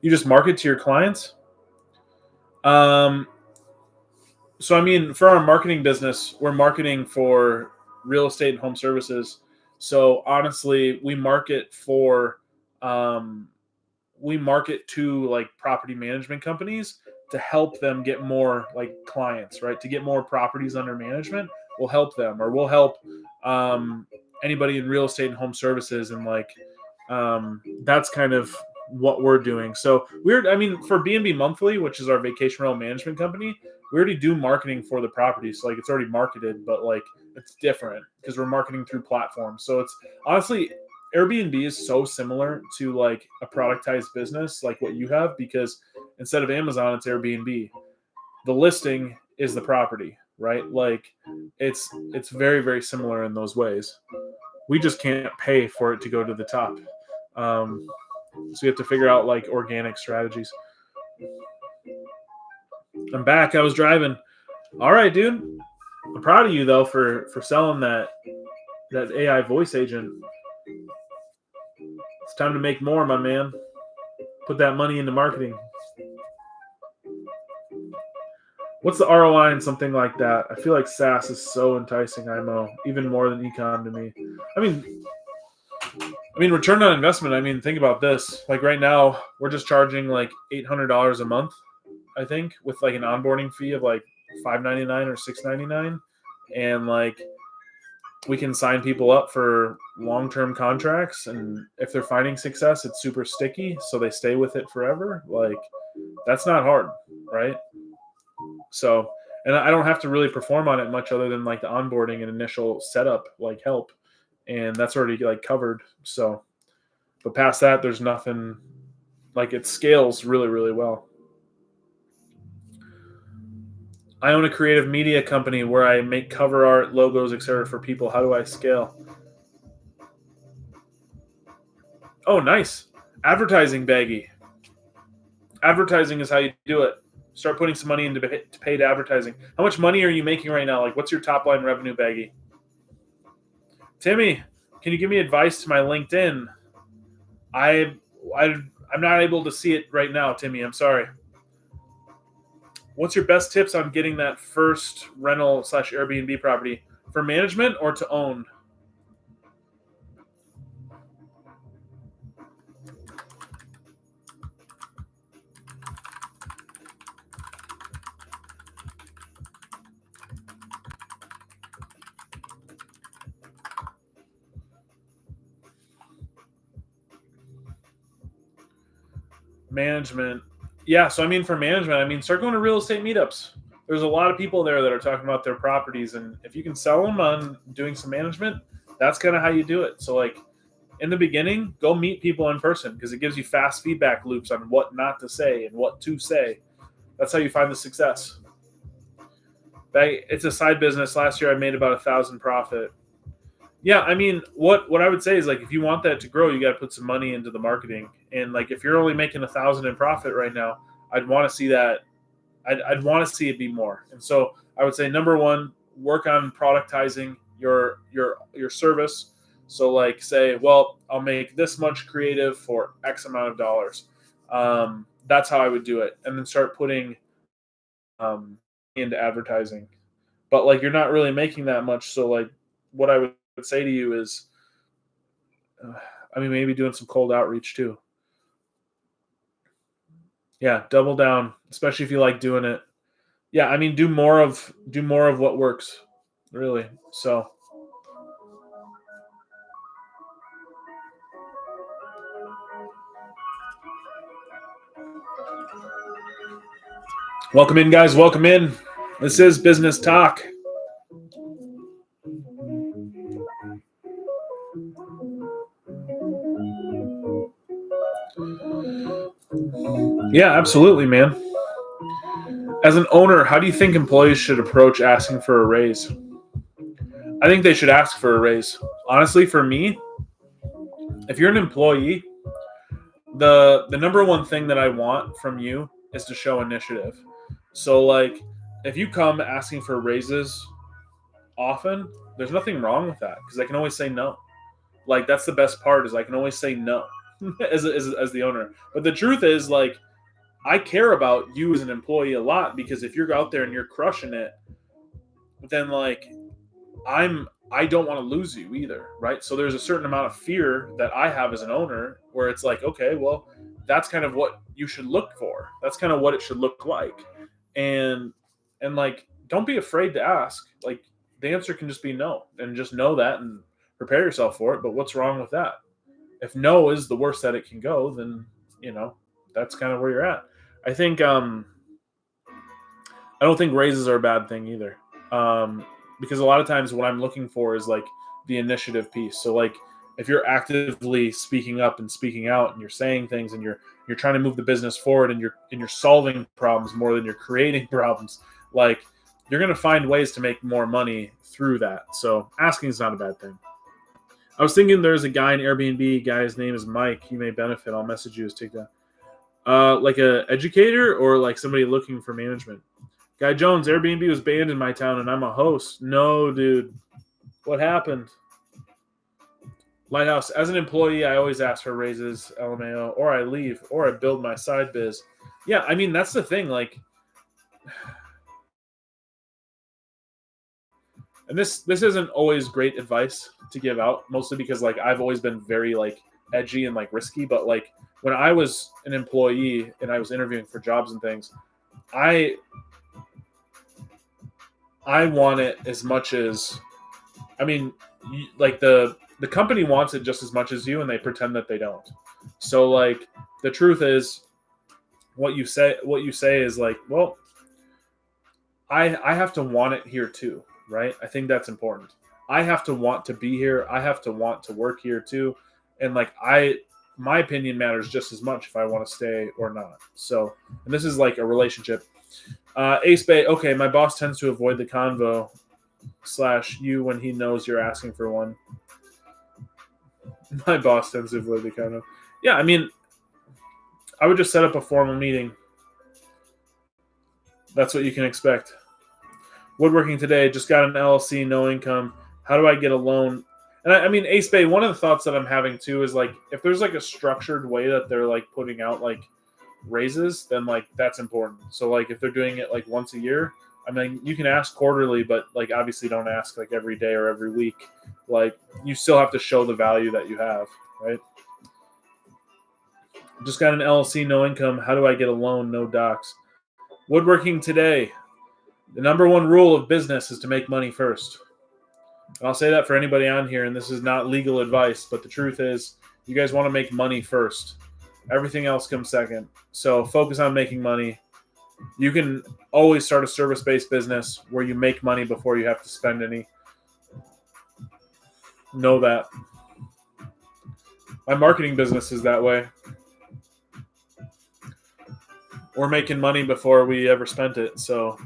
You just market to your clients. Um, so I mean, for our marketing business, we're marketing for real estate and home services. So honestly, um, we market to like property management companies to help them get more like clients, right? To get more properties under management, we'll help them, or we'll help um, anybody in real estate and home services, and like that's kind of what we're doing. So I mean, for B&B Monthly, which is our vacation rental management company, we already do marketing for the properties. So like it's already marketed, but like it's different because we're marketing through platforms. So it's honestly Airbnb is so similar to like a productized business like what you have, because instead of Amazon, it's Airbnb. The listing is the property, right? Like it's very, very similar in those ways. We just can't pay for it to go to the top. So you have to figure out like organic strategies. I'm back. I was driving. All right, dude. I'm proud of you though for selling that AI voice agent. It's time to make more, my man. Put that money into marketing. What's the ROI in something like that? I feel like SaaS is so enticing, IMO, even more than econ to me. I mean, return on investment. I mean, think about this. Like right now, we're just charging like $800 a month, I think, with like an onboarding fee of like $5.99 or $6.99, and like we can sign people up for long-term contracts, and if they're finding success, it's super sticky, so they stay with it forever. Like that's not hard, right? So, and I don't have to really perform on it much other than like the onboarding and initial setup, like help, and that's already like covered. So, but past that, there's nothing. Like it scales really, really well. I own a creative media company where I make cover art, logos, etc. for people. How do I scale? Oh, nice. Advertising, Baggy. Advertising is how you do it. Start putting some money into paid advertising. How much money are you making right now? Like, what's your top line revenue, Baggy? Timmy, can you give me advice to my LinkedIn? I'm not able to see it right now, Timmy. I'm sorry. What's your best tips on getting that first rental / Airbnb property for management or to own? Management. Yeah, so I mean, for management, I mean, start going to real estate meetups. There's a lot of people there that are talking about their properties, and if you can sell them on doing some management, that's kind of how you do it. So, like, in the beginning, go meet people in person because it gives you fast feedback loops on what not to say and what to say. That's how you find the success. It's a side business. Last year, I made about 1,000 profit. Yeah, I mean, what I would say is like if you want that to grow, you got to put some money into the marketing. And like if you're only making 1,000 in profit right now, I'd want to see that. I'd want to see it be more. And so I would say number one, work on productizing your service. So like say, well, I'll make this much creative for X amount of dollars. That's how I would do it, and then start putting into advertising. But like you're not really making that much, so like what I would say to you is, I mean, maybe doing some cold outreach too. Yeah, double down, especially if you like doing it. Yeah, I mean, do more of what works, really. So, welcome in, guys. Welcome in. This is Business Talk. Yeah, absolutely, man. As an owner, how do you think employees should approach asking for a raise? I think they should ask for a raise. Honestly, for me, if you're an employee, the number one thing that I want from you is to show initiative. So like if you come asking for raises often, there's nothing wrong with that because I can always say no. Like that's the best part is I can always say no as the owner. But the truth is like I care about you as an employee a lot because if you're out there and you're crushing it, then like I don't want to lose you either, right? So there's a certain amount of fear that I have as an owner where it's like, okay, well, that's kind of what you should look for. That's kind of what it should look like. And like don't be afraid to ask. Like the answer can just be no. And just know that and prepare yourself for it. But what's wrong with that? If no is the worst that it can go, then that's kind of where you're at. I think I don't think raises are a bad thing either. Because a lot of times what I'm looking for is like the initiative piece. So like if you're actively speaking up and speaking out and you're saying things and you're trying to move the business forward and you're solving problems more than you're creating problems, like you're going to find ways to make more money through that. So asking is not a bad thing. I was thinking there's a guy in Airbnb, guy's name is Mike. He may benefit. I'll message you his TikTok. Like a educator or like somebody looking for management. Guy Jones, Airbnb was banned in my town and I'm a host. No, dude. What happened? Lighthouse, as an employee, I always ask for raises, LMAO, or I leave, or I build my side biz. Yeah, I mean, that's the thing. Like, and this isn't always great advice to give out, mostly because like I've always been very like edgy and like risky, but like when I was an employee and I was interviewing for jobs and things, I want it as much as, I mean, like the company wants it just as much as you, and they pretend that they don't. So like the truth is, what you say is like, well, I have to want it here too, right? I think that's important. I have to want to be here. I have to want to work here too, and like my opinion matters just as much if I want to stay or not. So, and this is like a relationship. Ace Bay, okay, my boss tends to avoid the convo / you when he knows you're asking for one. My boss tends to avoid the convo. Yeah, I mean, I would just set up a formal meeting. That's what you can expect. Woodworking today, just got an LLC, no income. How do I get a loan? And I mean, Ace Bay, one of the thoughts that I'm having too is like, if there's like a structured way that they're like putting out like raises, then like that's important. So like if they're doing it like once a year, I mean, you can ask quarterly, but like obviously don't ask like every day or every week. Like you still have to show the value that you have, right? Just got an LLC, no income. How do I get a loan? No docs. Woodworking today. The number one rule of business is to make money first. And I'll say that for anybody on here, and this is not legal advice, but the truth is you guys want to make money first. Everything else comes second. So focus on making money. You can always start a service-based business where you make money before you have to spend any. Know that. My marketing business is that way. We're making money before we ever spent it, so...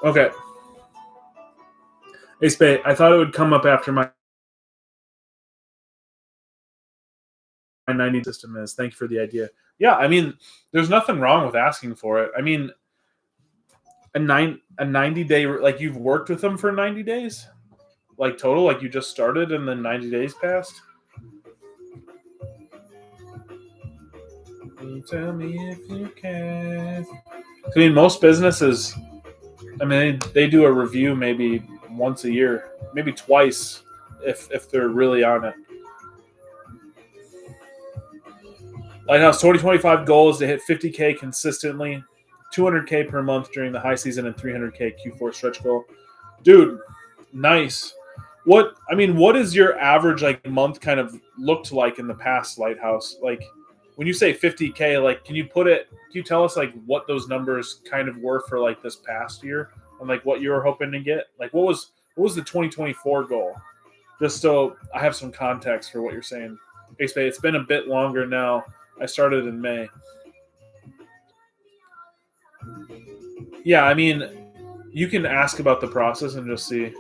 Okay. Hey, Spade, I thought it would come up after my 90 system is. Thank you for the idea. Yeah, I mean, there's nothing wrong with asking for it. I mean, a 90-day, like you've worked with them for 90 days? Like total, like you just started and then 90 days passed? Tell me if you can. I mean, most businesses, I mean, they do a review maybe once a year, maybe twice if they're really on it. Lighthouse 2025 goal is to hit 50K consistently, 200K per month during the high season, and 300K Q4 stretch goal. Dude, nice. What is your average like month kind of looked like in the past, Lighthouse? Like when you say 50K, like can you tell us like what those numbers kind of were for like this past year and like what you were hoping to get? Like what was the 2024 goal? Just so I have some context for what you're saying. Basically, it's been a bit longer now. I started in May. Yeah, I mean, you can ask about the process and just see.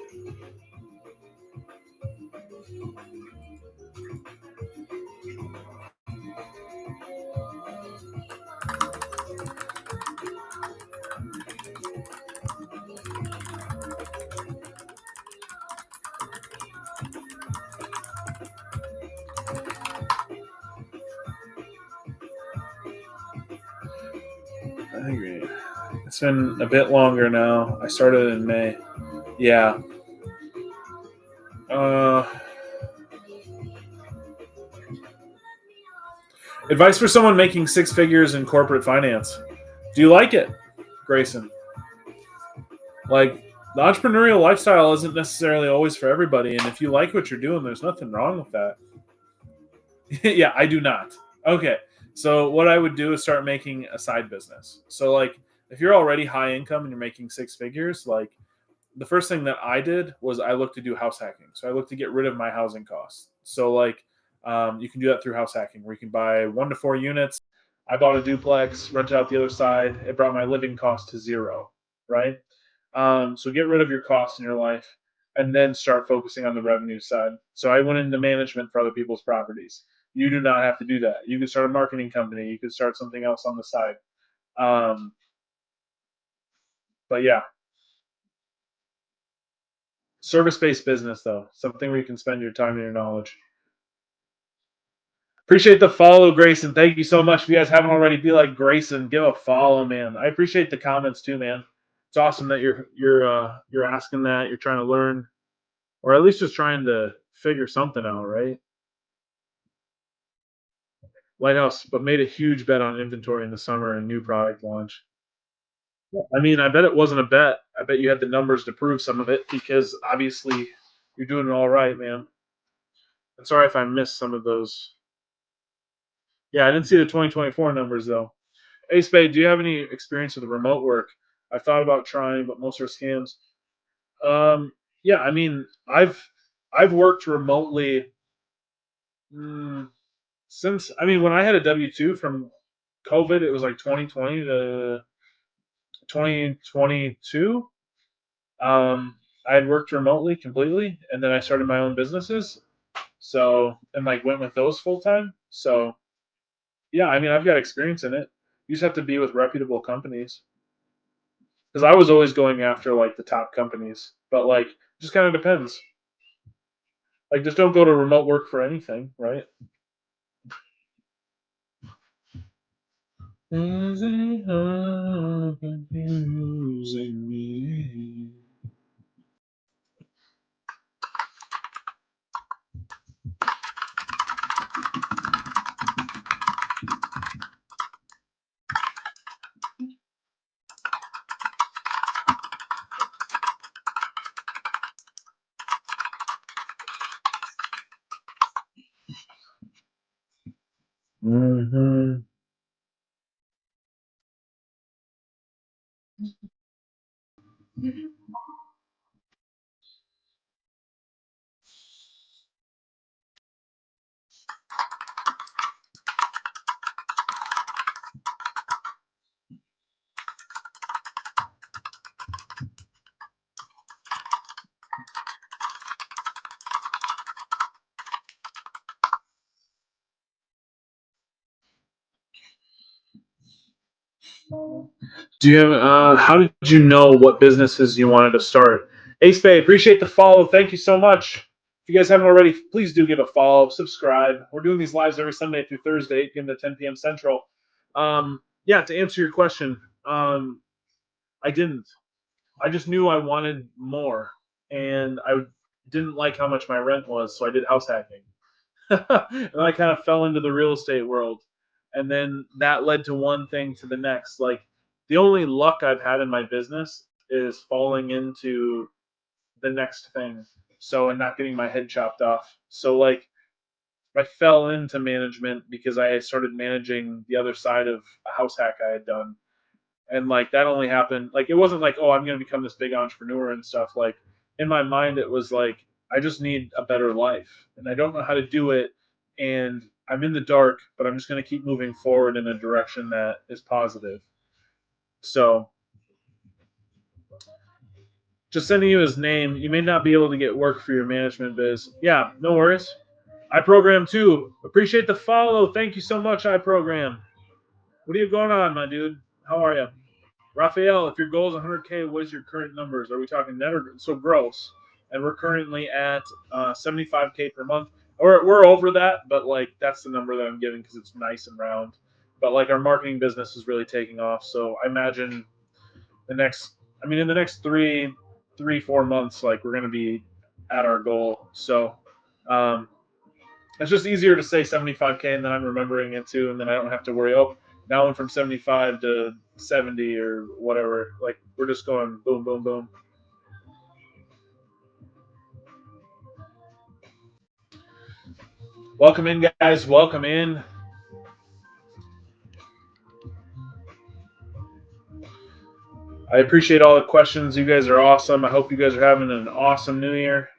I agree. It's been a bit longer now. I started in May. Yeah. Advice for someone making 6 figures in corporate finance. Do you like it, Grayson? Like, the entrepreneurial lifestyle isn't necessarily always for everybody, and if you like what you're doing, there's nothing wrong with that. Yeah, I do not. Okay. So what I would do is start making a side business. So like if you're already high income and you're making 6 figures, like the first thing that I did was I looked to do house hacking. So I looked to get rid of my housing costs. So like You can do that through house hacking, where you can buy 1 to 4 units. I bought a duplex, rented out the other side. It brought my living cost to zero, right? So get rid of your costs in your life and then start focusing on the revenue side. So I went into management for other people's properties. You do not have to do that. You can start a marketing company. You can start something else on the side. Um, but yeah, service-based business though, something where you can spend your time and your knowledge. Appreciate the follow, Grayson. Thank you so much. If you guys haven't already, be like Grayson. Give a follow, man. I appreciate the comments too, man. It's awesome that you're asking that. You're trying to learn, or at least just trying to figure something out, right? Lighthouse, but made a huge bet on inventory in the summer and new product launch. I mean, I bet it wasn't a bet. I bet you had the numbers to prove some of it because obviously you're doing it all right, man. I'm sorry if I missed some of those. Yeah, I didn't see the 2024 numbers though. Hey, Spade, do you have any experience with remote work? I thought about trying, but most are scams. Yeah, I mean, I've worked remotely since. I mean, when I had a W-2 from COVID, it was like 2020 to 2022. I had worked remotely completely, and then I started my own businesses. So and like went with those full time. So yeah, I mean, I've got experience in it. You just have to be with reputable companies. Because I was always going after like the top companies, but like just kind of depends. Like just don't go to remote work for anything, right? Mm-hmm. Do you have? How did you know what businesses you wanted to start? Ace Bay, appreciate the follow. Thank you so much. If you guys haven't already, please do give a follow, subscribe. We're doing these lives every Sunday through Thursday, 8 p.m. to 10 p.m. Central. Yeah, to answer your question, I didn't. I just knew I wanted more, and I didn't like how much my rent was, so I did house hacking. And I kind of fell into the real estate world. And then that led to one thing to the next. Like the only luck I've had in my business is falling into the next thing. So and not getting my head chopped off. So like I fell into management because I started managing the other side of a house hack I had done, and like that only happened like it wasn't like, oh, I'm going to become this big entrepreneur and stuff. Like in my mind it was like I just need a better life and I don't know how to do it, and I'm in the dark, but I'm just going to keep moving forward in a direction that is positive. So just sending you his name. You may not be able to get work for your management biz. Yeah, no worries. I program too. Appreciate the follow. Thank you so much. I program. What are you going on, my dude? How are you? Raphael, if your goal is 100K, what is your current numbers? Are we talking net or so gross? And we're currently at 75K per month. We're over that, but like that's the number that I'm giving because it's nice and round. But like our marketing business is really taking off, so I imagine the next, I mean, in the next 4 months, like we're gonna be at our goal. So um, it's just easier to say 75K, and then I'm remembering it too, and then I don't have to worry. Oh, now I'm from 75 to 70 or whatever. Like we're just going boom, boom, boom. Welcome in, guys. Welcome in. I appreciate all the questions. You guys are awesome. I hope you guys are having an awesome New Year.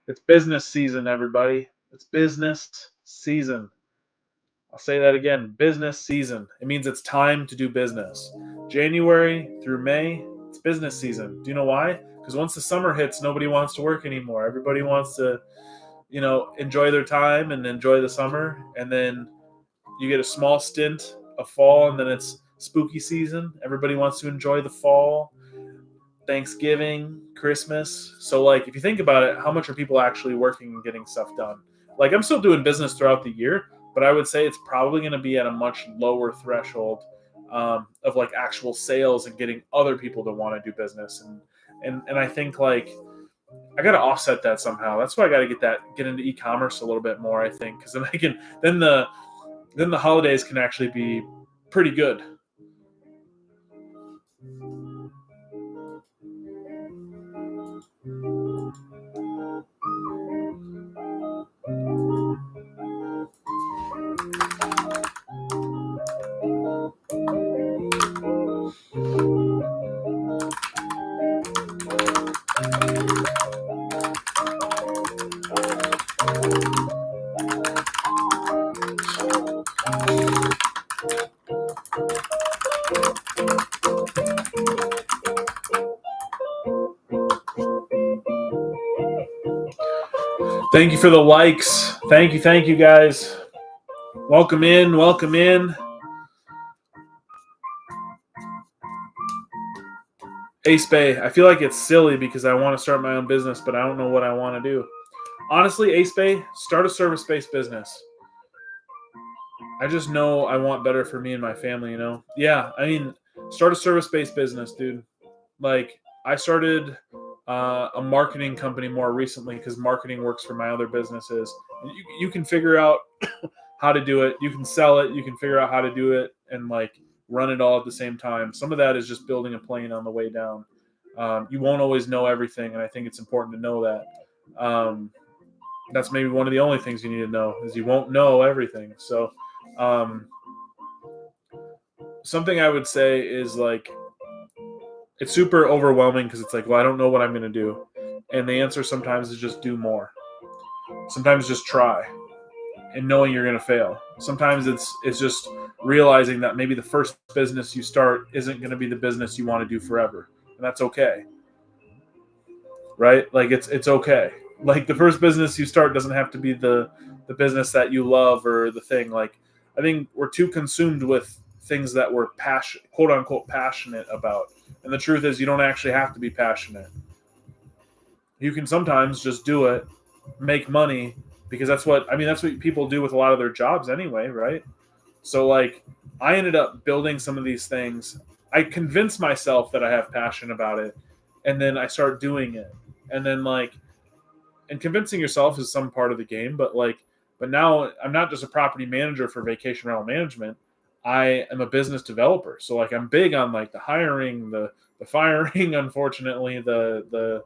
It's business season, everybody. It's business season. I'll say that again, business season. It means it's time to do business. January through May, it's business season. Do you know why? Because once the summer hits, nobody wants to work anymore. Everybody wants to, enjoy their time and enjoy the summer. And then you get a small stint of fall, and then it's spooky season. Everybody wants to enjoy the fall, Thanksgiving, Christmas. So, like, if you think about it, how much are people actually working and getting stuff done? Like, I'm still doing business throughout the year, but I would say it's probably going to be at a much lower threshold of like actual sales and getting other people to want to do business. And I think like I got to offset that somehow. That's why I got to get into e-commerce a little bit more. I think because then the holidays can actually be pretty good. Thank you for the likes. Thank you guys. Welcome in. Ace Bay, I feel like it's silly because I want to start my own business, but I don't know what I want to do. Honestly, Ace Bay, start a service-based business. I just know I want better for me and my family, Yeah, I mean, start a service-based business, dude. Like, I started a marketing company more recently because marketing works for my other businesses. You can figure out how to do it. You can sell it. You can figure out how to do it and, like, run it all at the same time. Some of that is just building a plane on the way down. You won't always know everything, and I think it's important to know that. That's maybe one of the only things you need to know is you won't know everything. So something I would say is like it's super overwhelming because it's like, well, I don't know what I'm going to do. And the answer sometimes is just do more. Sometimes just try and knowing you're going to fail. Sometimes it's just realizing that maybe the first business you start isn't going to be the business you want to do forever. And that's okay. Right? Like it's okay. Like the first business you start doesn't have to be the business that you love or the thing. Like I think we're too consumed with things that we're quote unquote passionate about. And the truth is you don't actually have to be passionate. You can sometimes just do it, make money, because that's what people do with a lot of their jobs anyway, right? So like I ended up building some of these things. I convinced myself that I have passion about it, and then I start doing it. And then and convincing yourself is some part of the game, but now I'm not just a property manager for vacation rental management. I am a business developer. So like I'm big on like the hiring, the firing, unfortunately, the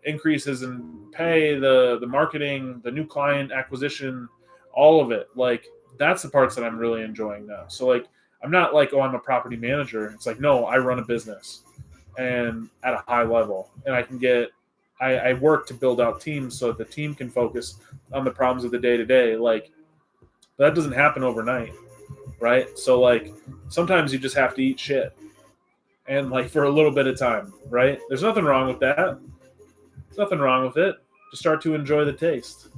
increases in pay, the marketing, the new client acquisition, all of it. Like that's the parts that I'm really enjoying now. So like I'm not like, oh, I'm a property manager. It's like, no, I run a business and at a high level. And I work to build out teams so that the team can focus on the problems of the day-to-day. Like that doesn't happen overnight, right? So like sometimes you just have to eat shit and like for a little bit of time, right? There's nothing wrong with that. There's nothing wrong with it. Just start to enjoy the taste.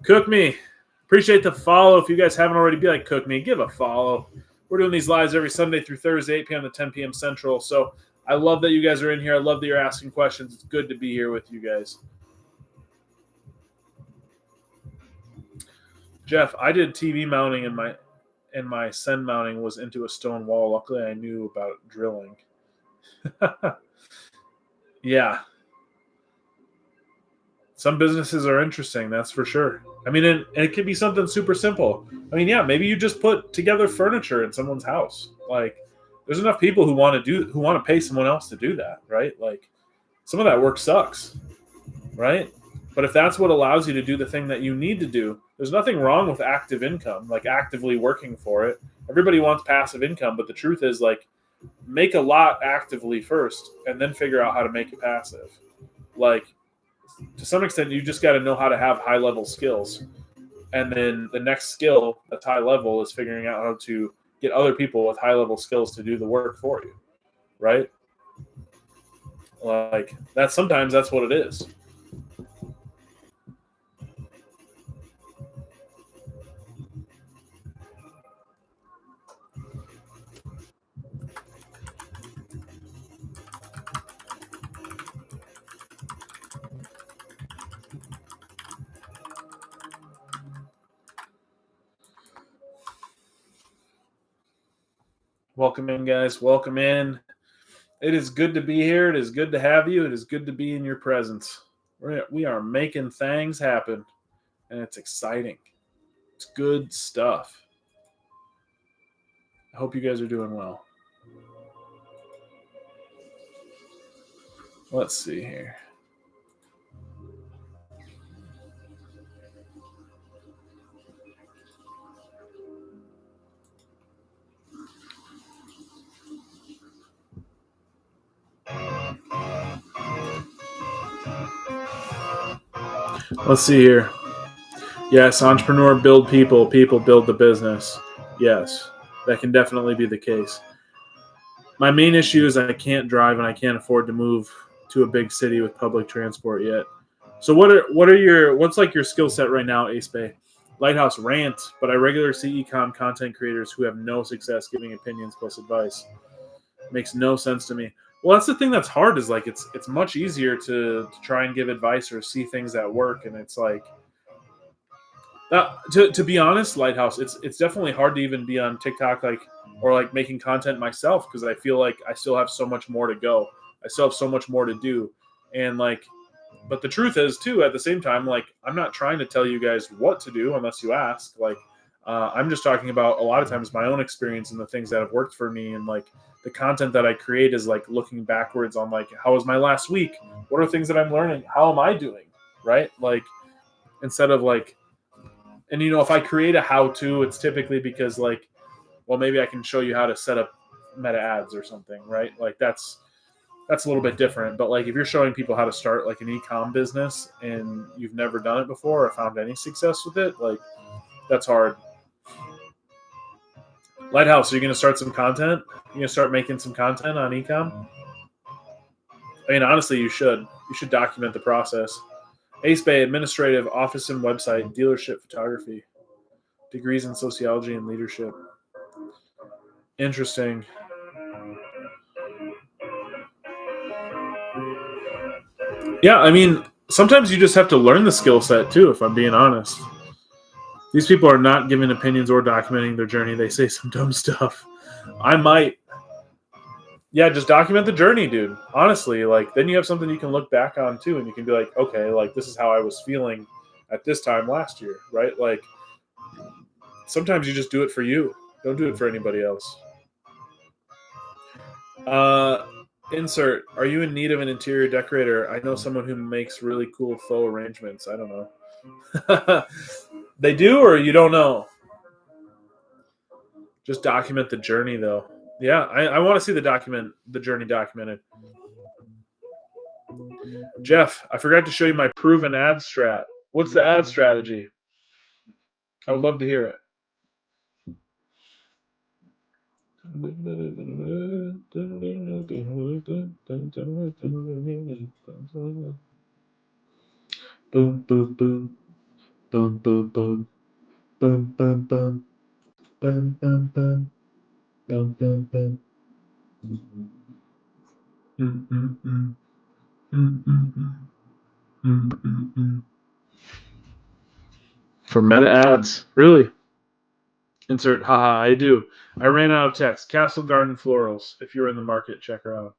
Cook Me. Appreciate the follow. If you guys haven't already, be like Cook Me. Give a follow. We're doing these lives every Sunday through Thursday, 8 p.m. to 10 p.m. Central. So I love that you guys are in here. I love that you're asking questions. It's good to be here with you guys. Jeff, I did TV mounting and my send mounting was into a stone wall. Luckily, I knew about drilling. Yeah. Some businesses are interesting, that's for sure. I mean, and it could be something super simple. I mean, yeah, maybe you just put together furniture in someone's house. Like, there's enough people who want to pay someone else to do that, right? Like, some of that work sucks, right? But if that's what allows you to do the thing that you need to do, there's nothing wrong with active income, like actively working for it. Everybody wants passive income, but the truth is, like, make a lot actively first and then figure out how to make it passive. Like, to some extent, you just got to know how to have high level skills. And then the next skill that's high level is figuring out how to get other people with high level skills to do the work for you, right? Like that's sometimes that's what it is. Welcome in, guys. Welcome in. It is good to be here. It is good to have you. It is good to be in your presence. We are making things happen, and it's exciting. It's good stuff. I hope you guys are doing well. Let's see here. Let's see here. Yes, entrepreneur build people, people build the business. Yes, that can definitely be the case. My main issue is I can't drive and I can't afford to move to a big city with public transport yet. So what's like your skill set right now, Ace Bay? Lighthouse rant, but I regularly see ecom content creators who have no success giving opinions plus advice. Makes no sense to me. Well, that's the thing that's hard is like it's much easier to try and give advice or see things that work, and it's like to be honest, Lighthouse, it's definitely hard to even be on TikTok or like making content myself because I feel like I still have so much more to go. I still have so much more to do, and like, but the truth is too. At the same time, like I'm not trying to tell you guys what to do unless you ask. Like I'm just talking about a lot of times my own experience and the things that have worked for me, and like the content that I create is like looking backwards on like how was my last week? What are things that I'm learning? How am I doing? Right? Like instead of like and if I create a how-to, it's typically because like, well, maybe I can show you how to set up meta ads or something, right? Like that's a little bit different. But like if you're showing people how to start like an e-com business and you've never done it before or found any success with it, like that's hard. Lighthouse, are you gonna start some content? You gonna start making some content on e-com? I mean, honestly, you should. You should document the process. Ace Bay, administrative, office and website, dealership photography, degrees in sociology and leadership. Interesting. Yeah, I mean, sometimes you just have to learn the skill set too, if I'm being honest. These people are not giving opinions or documenting their journey. They say some dumb stuff. I might, yeah, just document the journey, dude. Honestly, like, then you have something you can look back on too, and you can be like, okay, like, this is how I was feeling at this time last year, right? Like, sometimes you just do it for you, don't do it for anybody else. Uh, insert. Are you in need of an interior decorator? I know someone who makes really cool faux arrangements. I don't know. They do, or you don't know? Just document the journey, though. Yeah, I want to see the journey documented. Jeff, I forgot to show you my proven ad strat. What's the ad strategy? I would love to hear it. Boom, boom, boom, boom, boom, boom, boom, boom, boom, boom, boom, boom, boom, boom, boom. Mm, mm, mm, mm, mm, mm, mm, mm, mm. For meta ads, really? Insert, haha, I do. I ran out of text. Castle Garden Florals. If you're in the market, check her out.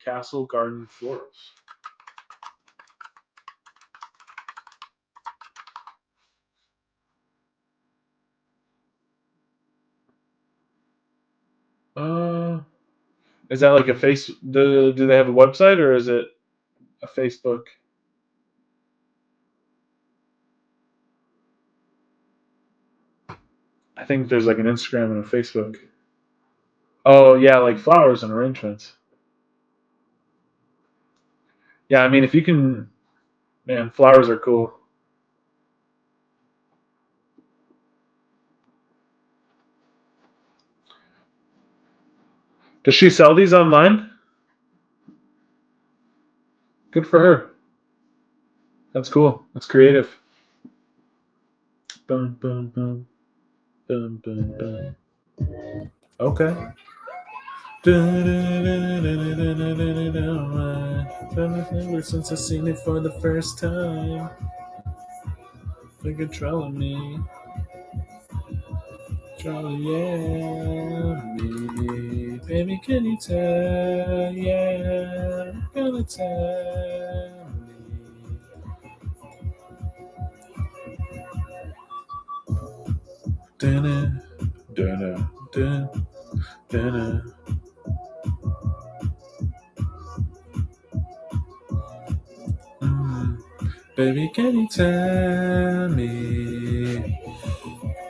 Castle Garden Florals. Uh, is that like a face? Do they have a website or is it a Facebook? I think there's like an Instagram and a Facebook. Oh yeah, like flowers and arrangements. Yeah, I mean if you can. Man, flowers are cool. Does she sell these online? Good for her. That's cool. That's creative. Boom, boom, boom, boom, boom, boom. Okay. Ever since I seen it for the first time, like controlling me, controlling yeah, me. Baby, can you tell? Yeah, I'm gonna tell me. Dun, dun, dun, dun, mm. Baby, can you tell me?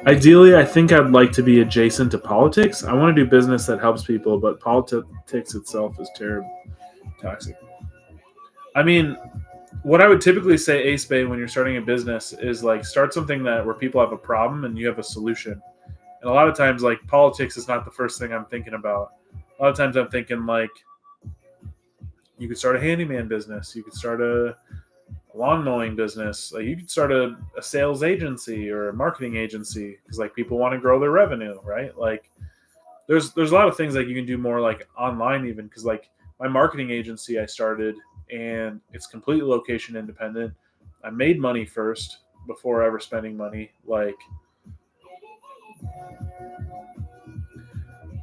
Ideally, I think I'd like to be adjacent to politics. I want to do business that helps people, but politics itself is terrible, toxic. I mean, what I would typically say, Ace Bay, when you're starting a business is like start something that where people have a problem and you have a solution. And a lot of times, like politics is not the first thing I'm thinking about. A lot of times, I'm thinking like you could start a handyman business, you could start a lawn mowing business, like you could start a sales agency or a marketing agency because like people want to grow their revenue, right? Like there's a lot of things like you can do more like online even because like my marketing agency I started and it's completely location independent. I made money first before ever spending money. Like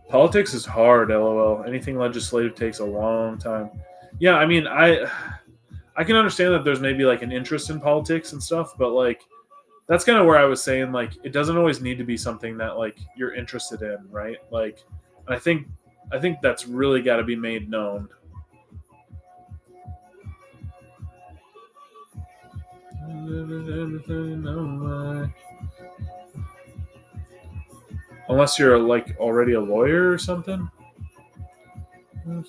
politics is hard, lol. Anything legislative takes a long time. Yeah, I mean I can understand that there's maybe like an interest in politics and stuff, but like that's kind of where I was saying like it doesn't always need to be something that like you're interested in, right? Like and I think that's really got to be made known. Unless you're like already a lawyer or something. Yeah.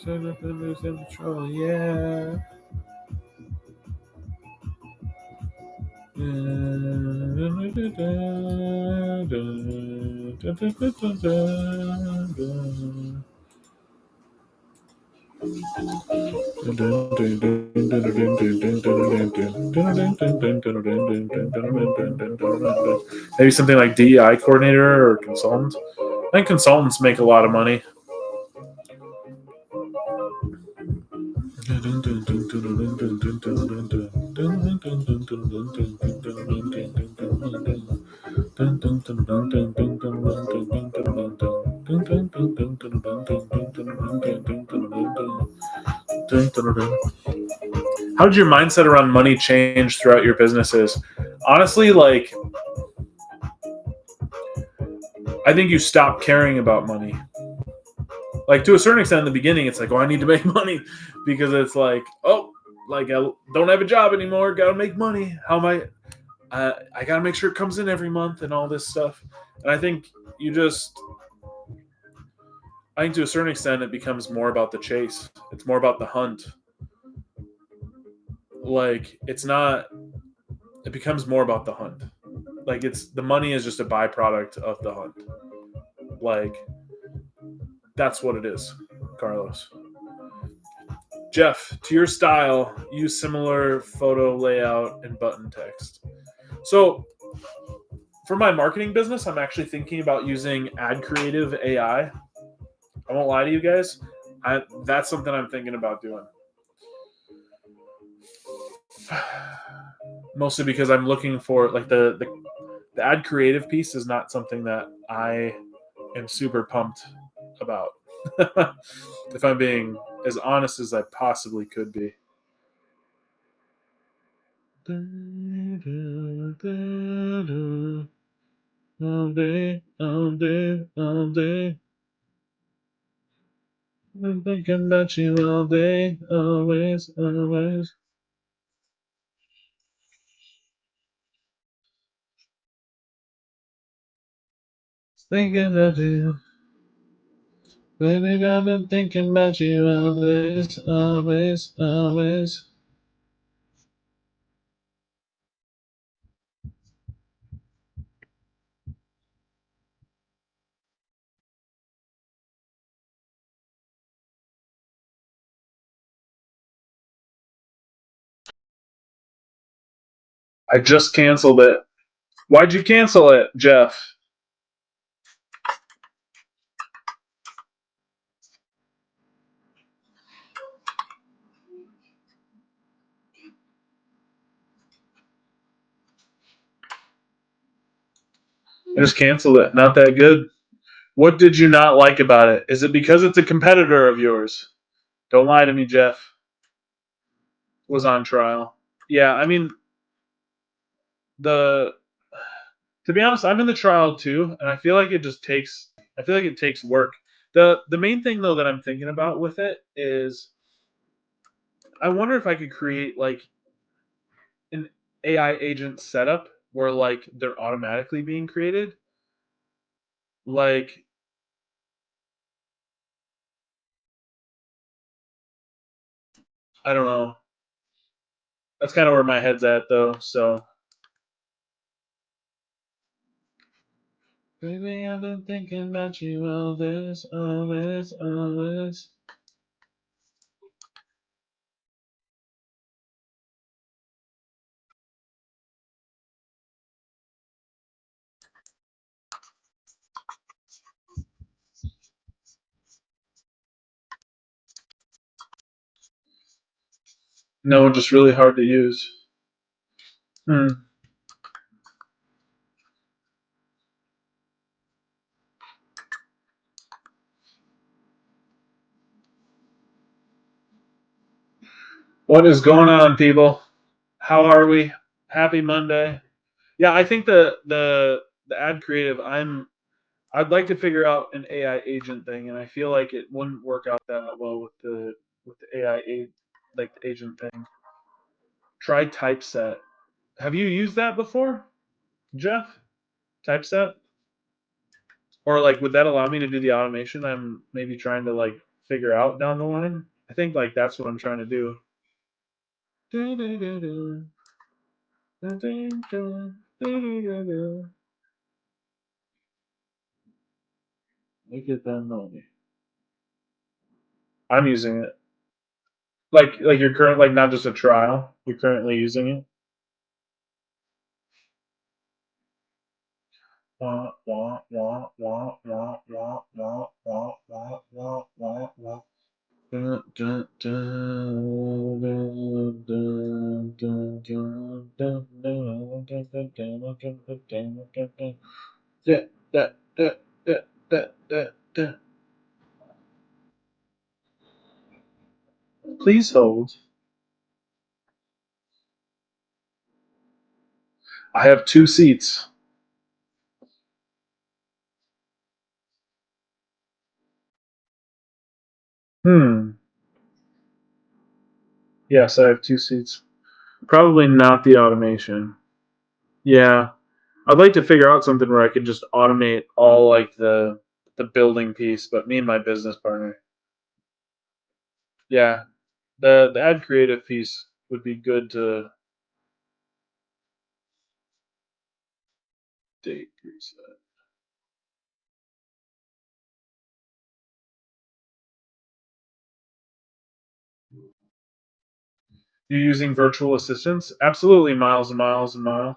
Maybe something like DEI coordinator or consultant. I think consultants make a lot of money. How did your mindset around money change throughout your businesses? Honestly, like I think you stop caring about money. Like to a certain extent in the beginning, it's like, oh, I need to make money because it's like, oh, like I don't have a job anymore, gotta make money. How am I gotta make sure it comes in every month and all this stuff. And I think you just, I think to a certain extent, it becomes more about the chase. It's more about the hunt. Like it's not. It becomes more about the hunt. Like it's the money is just a byproduct of the hunt. Like that's what it is, Carlos. Jeff, to your style, use similar photo layout and button text. So for my marketing business, I'm actually thinking about using Ad Creative AI. I won't lie to you guys. That's something I'm thinking about doing. Mostly because I'm looking for like the ad creative piece is not something that I am super pumped about. If I'm being as honest as I possibly could be. All day, all day, all day. I'm thinking about you all day, always, always. Thinking of you. Baby, I've been thinking about you always, always, always. I just canceled it. Why'd you cancel it, Jeff? I just canceled it. Not that good. What did you not like about it? Is it because it's a competitor of yours? Don't lie to me, Jeff. Was on trial. Yeah, I mean the to be honest, I'm in the trial too, and I feel like it takes work. The main thing though that I'm thinking about with it is I wonder if I could create like an AI agent setup where like they're automatically being created. Like I don't know. That's kind of where my head's at though. So baby, I've been thinking about you all this, all this, all this. No, just really hard to use. Hmm. What is going on, people? How are we? Happy Monday. Yeah, I think the ad creative. I'd like to figure out an AI agent thing, and I feel like it wouldn't work out that well with the like the agent thing. Try typeset. Have you used that before, Jeff? Typeset? Or like would that allow me to do the automation I'm maybe trying to like figure out down the line? I think like that's what I'm trying to do. Look at that money. I'm using it. Like you're current like not just a trial. You're currently using it. Wah, wah, wah, wah, wah, wah, wah, wah, wah, wah, wah, wah. Dun, dun, dun, dun, dun, dun, dun, dun, dun, dun, dun, dun, dun, dun, dun, dun, dun. Yeah, that, that, that, that. Please hold. I have two seats. Hmm. Yes, I have two seats. Probably not the automation. Yeah, I'd like to figure out something where I could just automate all like the building piece, but me and my business partner. Yeah, the ad creative piece would be good to date reset. You're using virtual assistants? Absolutely, miles and miles and miles.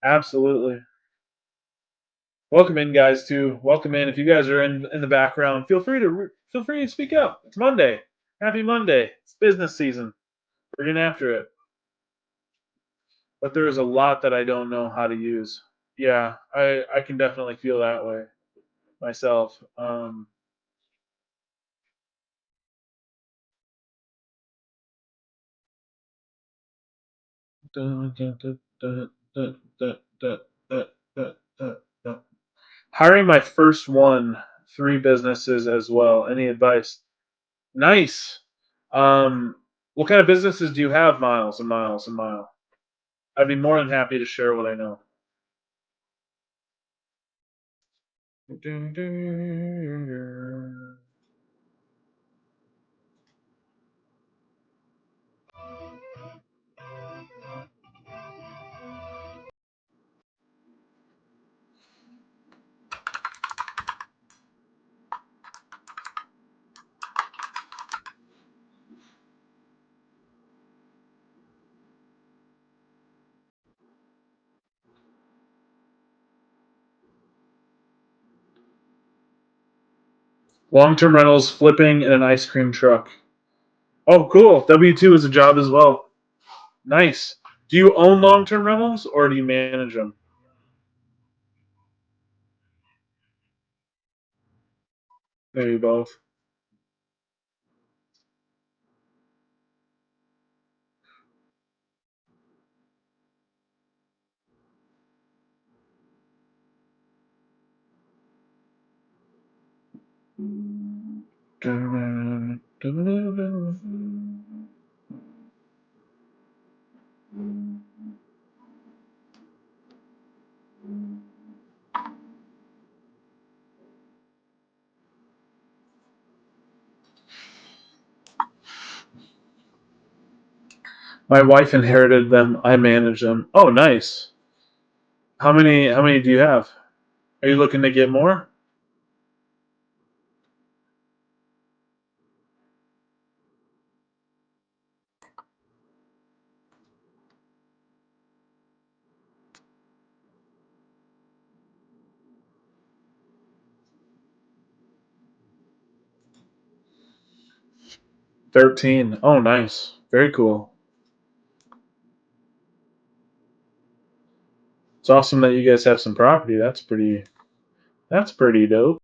Absolutely. Welcome in, guys. Too welcome in. If you guys are in the background, feel free to speak up. It's Monday. Happy Monday. It's business season. We're getting after it. But there is a lot that I don't know how to use. Yeah, I can definitely feel that way myself. Hiring my first one, three businesses as well. Any advice? Nice. What kind of businesses do you have, Miles and Miles and Miles? I'd be more than happy to share what I know. Long-term rentals, flipping, and an ice cream truck. Oh, cool. W-2 is a job as well. Nice. Do you own long-term rentals or do you manage them? Maybe both. My wife inherited them. I manage them. Oh, nice. How many do you have? Are you looking to get more? 13. Oh, nice. Very cool. It's awesome that you guys have some property. That's pretty dope.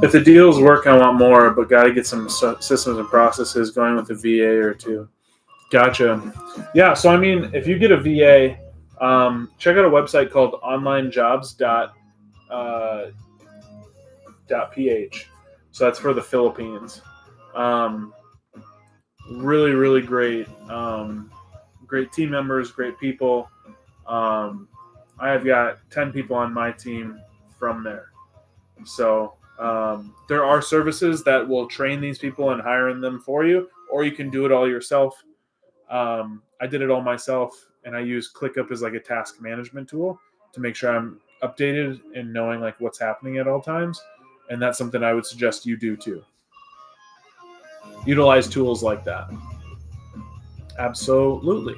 'If the deals work, I want more, but got to get some systems and processes going with a VA or two. Gotcha. Yeah. So, I mean, if you get a VA, check out a website called onlinejobs.ph. So that's for the Philippines. Um, really, really great. Great team members, great people. Um, I have got 10 people on my team from there. So there are services that will train these people and hiring them for you, or you can do it all yourself. I did it all myself, and I use ClickUp as like a task management tool to make sure I'm updated and knowing like what's happening at all times. And that's something I would suggest you do too. Utilize tools like that. Absolutely.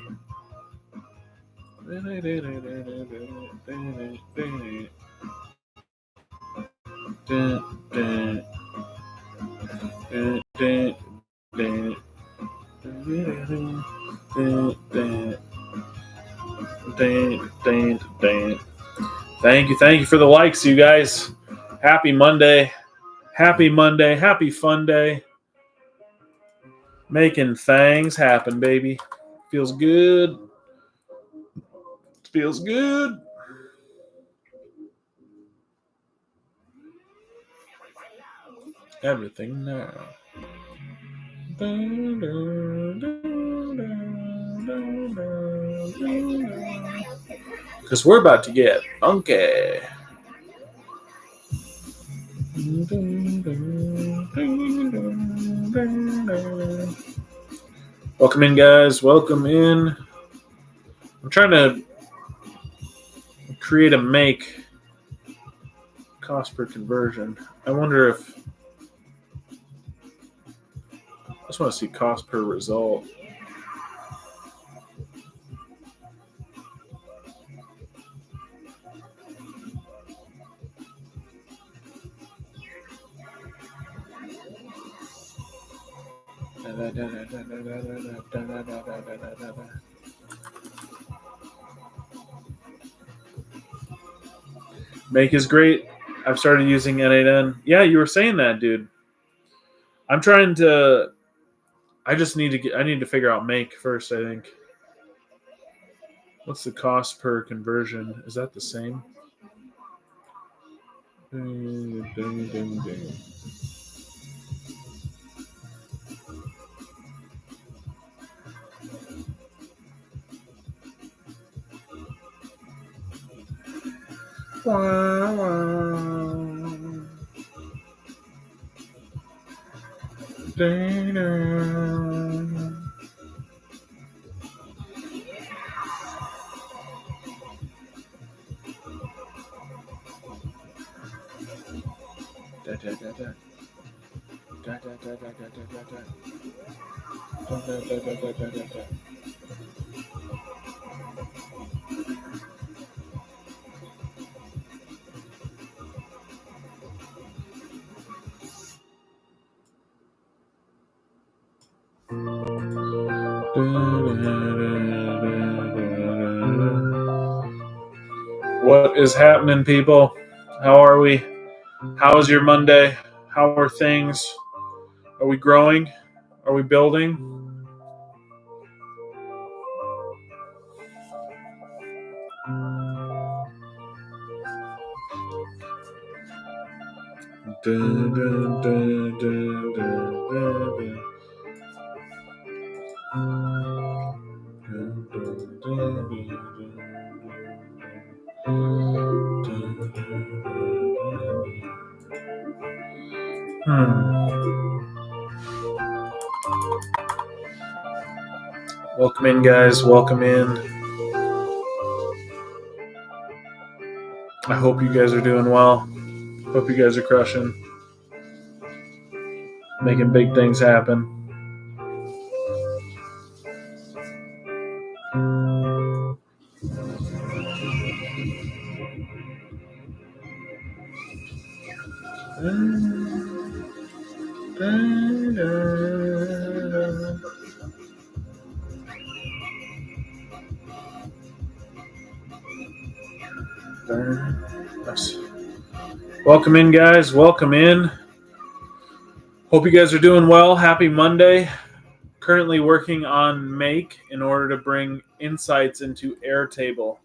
Thank you for the likes, you guys. Happy Monday. Happy Monday. Happy fun day. Making things happen, baby. Feels good. Feels good. Everything now. Because we're about to get funky. Welcome in, guys. Welcome in. I'm trying to create a make cost per conversion. I wonder if I just want to see cost per result. Make is great. I've started using N8N. Yeah, you were saying that, dude. I'm trying to. I just need to get. I need to figure out make first. I think. What's the cost per conversion? Is that the same? Ding, ding, ding, ding. What is happening, people? How are we? How is your Monday? How are things? Are we growing? Are we building? Welcome in, guys. Welcome in. I hope you guys are doing well. Hope you guys are crushing. Making big things happen. Welcome in, guys. Welcome in. Hope you guys are doing well. Happy Monday. Currently working on Make in order to bring insights into Airtable.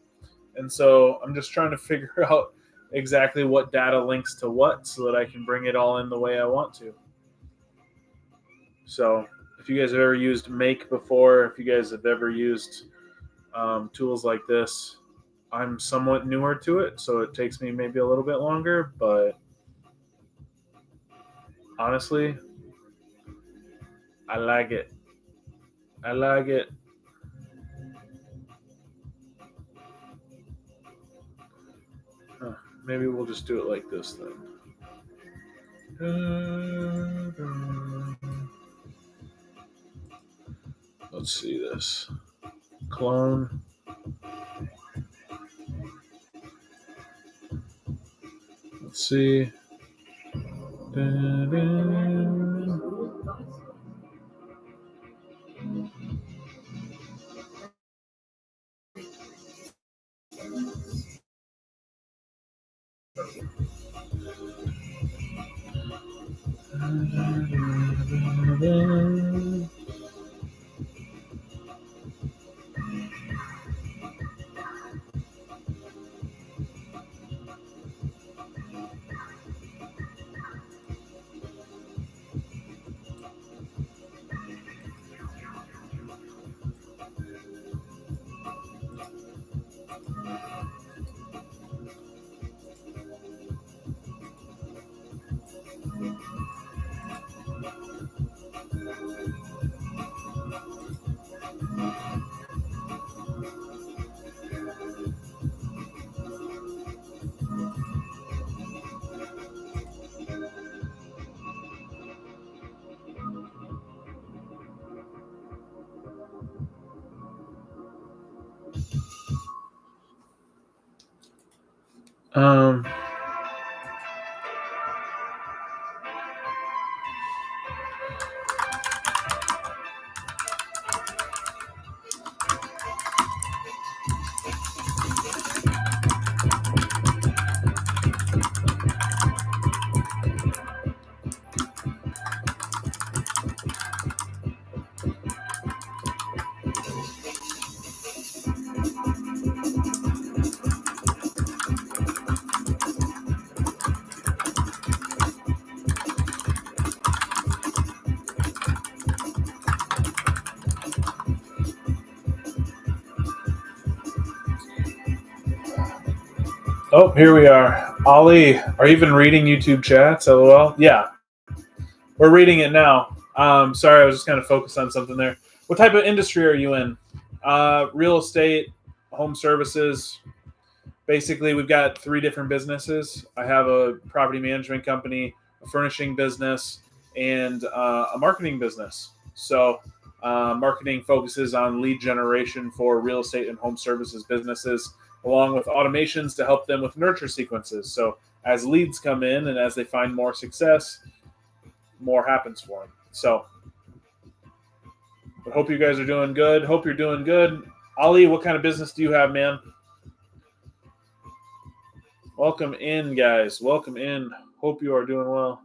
And so I'm just trying to figure out exactly what data links to what so that I can bring it all in the way I want to. So if you guys have ever used Make before, if you guys have ever used tools like this, I'm somewhat newer to it, so it takes me maybe a little bit longer, but honestly, I like it. I like it. Maybe we'll just do it like this then. Let's see this. Clone. Let's see. Um, Oh, here we are. Ollie, are you even reading YouTube chats? LOL. Yeah, we're reading it now. Sorry, I was just kind of focused on something there. What type of industry are you in? Real estate, home services. Basically, we've got three different businesses. I have a property management company, a furnishing business, and a marketing business. So, marketing focuses on lead generation for real estate and home services businesses, along with automations to help them with nurture sequences. So, as leads come in and as they find more success, more happens for them. So, I hope you guys are doing good. Hope you're doing good. Ali, what kind of business do you have, man? Welcome in, guys. Welcome in. Hope you are doing well.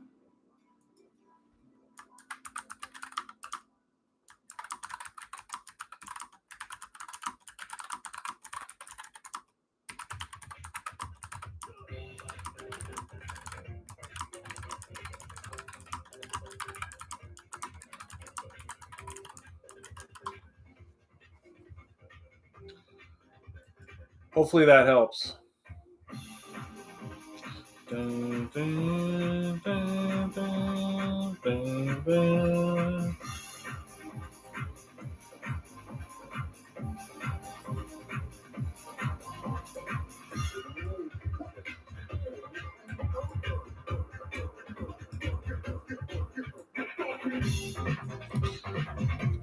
Hopefully that helps. Dun, dun, dun, dun, dun, dun.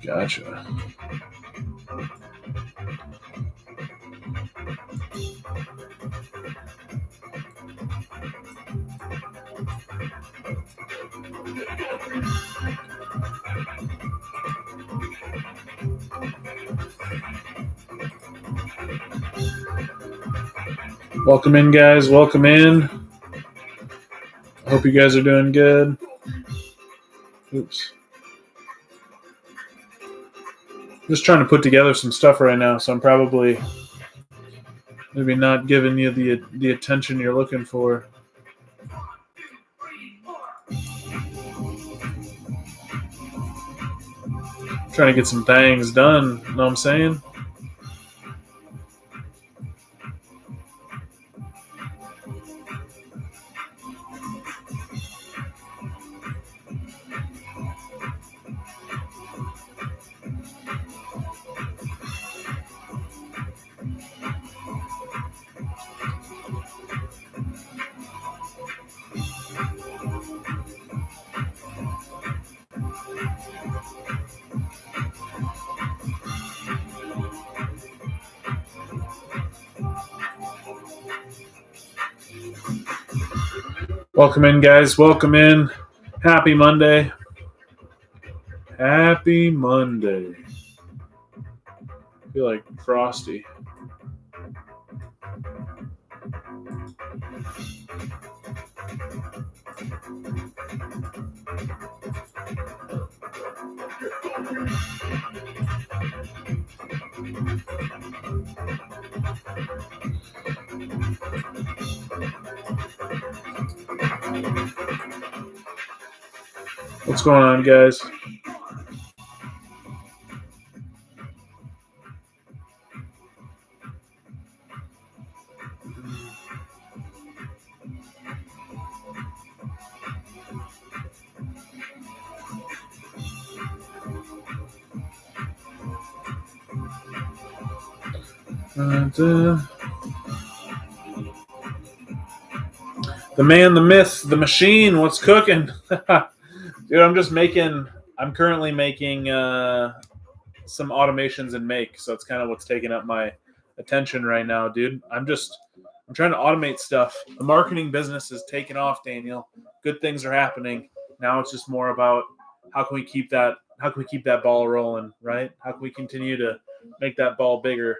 Gotcha. Welcome in, guys. Welcome in. I hope you guys are doing good. Oops. Just trying to put together some stuff right now, so I'm probably maybe not giving you the attention you're looking for. Trying to get some things done. Know what I'm saying? Welcome in, guys. Welcome in. Happy Monday. Happy Monday. I feel like Frosty. What's going on, guys? The man, the myth, the machine. What's cooking? Dude, I'm currently making some automations in Make, so it's kind of what's taking up my attention right now, dude. I'm trying to automate stuff. The marketing business is taking off, Daniel. Good things are happening. Now it's just more about how can we keep that ball rolling, right? How can we continue to make that ball bigger?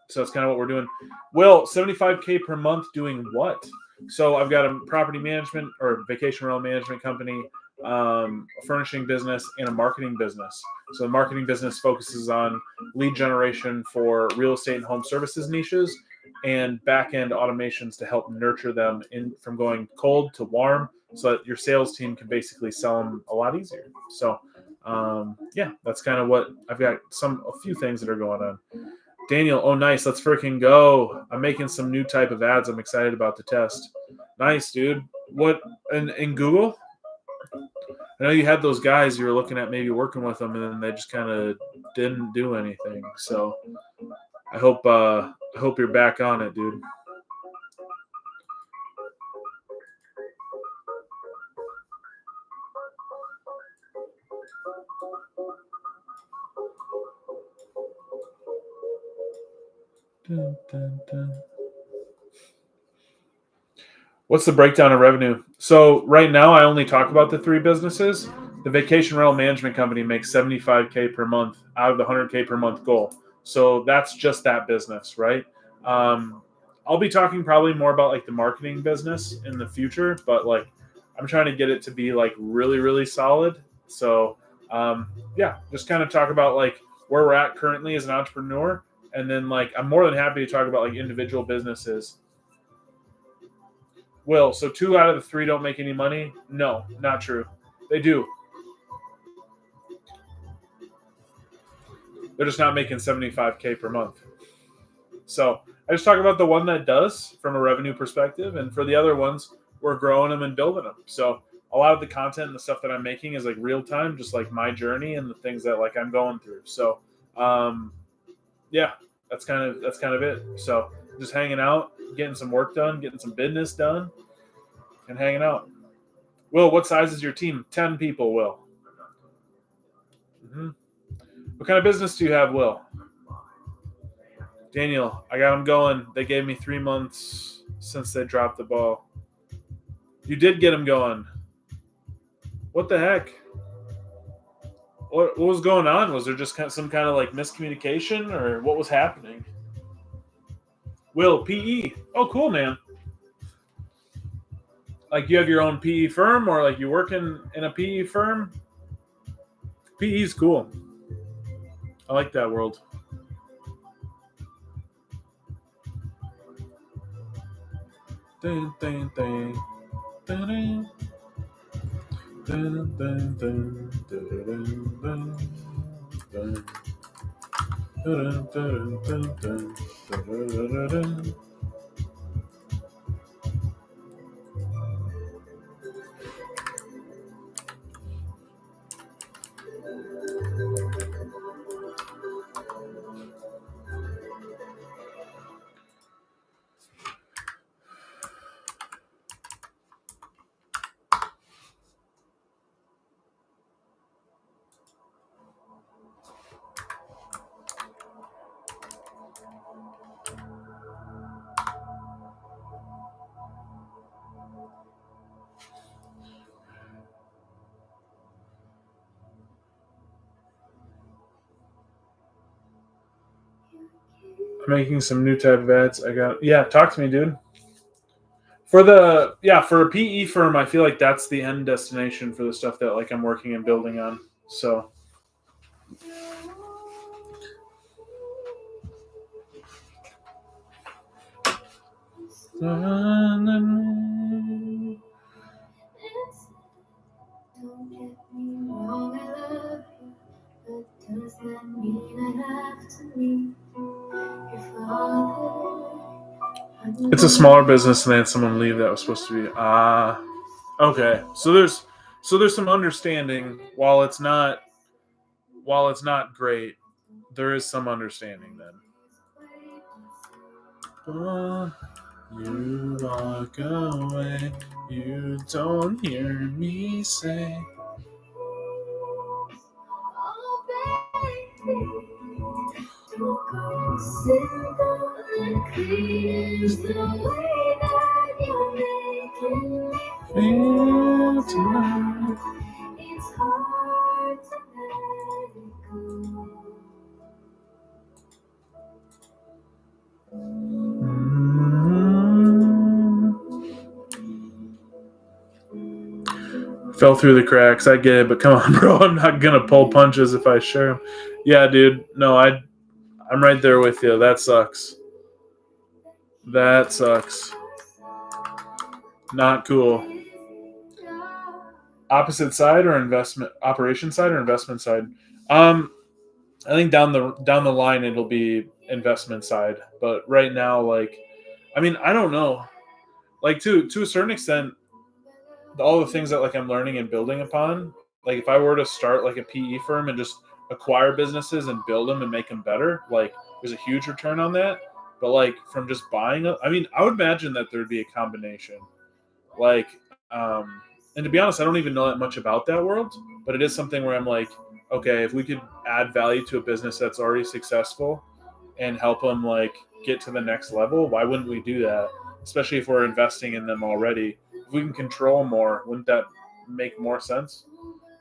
So it's kind of what we're doing. Will, 75K per month doing what? So I've got a property management or vacation rental management company, a furnishing business, and a marketing business. So the marketing business focuses on lead generation for real estate and home services niches and back-end automations to help nurture them in from going cold to warm so that your sales team can basically sell them a lot easier. So yeah, that's kind of what I've got a few things that are going on. Daniel, oh nice, let's freaking go. I'm making some new type of ads I'm excited about to test. Nice, dude. What in Google? I know you had those guys you were looking at maybe working with them and then they just kind of didn't do anything. So I hope you're back on it, dude. Dun, dun, dun. What's the breakdown of revenue? So right now, I only talk about the three businesses. The vacation rental management company makes $75K per month out of the $100K per month goal. So that's just that business, right? I'll be talking probably more about like the marketing business in the future, but like I'm trying to get it to be like really, really solid. So yeah, just kind of talk about like where we're at currently as an entrepreneur, and then like I'm more than happy to talk about like individual businesses. Will, so 2 out of the 3 don't make any money? No, not true. They do. They're just not making 75K per month. So I just talk about the one that does from a revenue perspective, and for the other ones, we're growing them and building them. So a lot of the content and the stuff that I'm making is like real time, just like my journey and the things that like I'm going through. So yeah, that's kind of it. So just hanging out, getting some work done, getting some business done, and hanging out. Will, what size is your team? 10 people, Will. Mm-hmm. What kind of business do you have, Will? Daniel, I got them going. They gave me 3 months since they dropped the ball. You did get them going. What the heck? What was going on? Was there just some kind of like miscommunication, or what was happening? Will, PE. Oh, cool, man. Like you have your own PE firm, or like you work in a PE firm? PE is cool. I like that world. Dun, dun, dun. Dun, dun, dun, dun, dun, dun, dun. Dun, dun, dun, dun, dun, dun. Making some new type of ads. Talk to me, dude. For a PE firm, I feel like that's the end destination for the stuff that like I'm working and building on. So don't get me wrong, I love you, but does that mean I have to meet your father? It's a smaller business and they had someone leave that was supposed to be okay. So there's some understanding while it's not great, there is some understanding then. You walk away, you don't hear me say. Oh, baby, don't go simple and clean is the way that you're making me feel tonight. It's hard to let it go. Fell through the cracks. I get it, but come on, bro. I'm not gonna pull punches if I share them. Yeah, dude. No, I'm right there with you. That sucks. That sucks. Not cool. Opposite side or investment operation side or investment side? I think down the line it'll be investment side. But right now, like, I mean, I don't know. Like to a certain extent, all the things that like I'm learning and building upon. Like if I were to start like a PE firm and just acquire businesses and build them and make them better, like there's a huge return on that. But like from just buying, I mean, I would imagine that there'd be a combination. Like, um, and to be honest, I don't even know that much about that world, but it is something where I'm like, okay, if we could add value to a business that's already successful and help them like get to the next level, why wouldn't we do that? Especially if we're investing in them already. If we can control more, wouldn't that make more sense?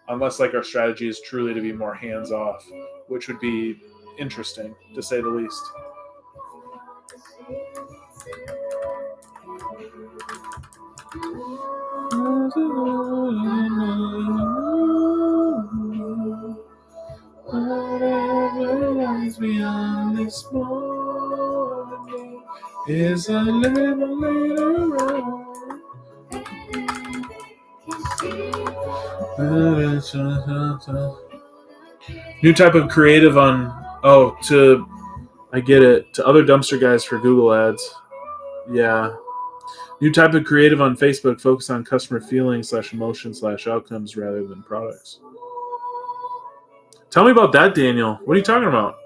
Unless like our strategy is truly to be more hands off, which would be interesting to say the least. Whatever lies beyond this morning is a little later on. New type of creative on to I get it to other dumpster guys for Google ads. Yeah. New type of creative on Facebook focus on customer feelings / emotions / outcomes rather than products. Tell me about that, Daniel. What are you talking about?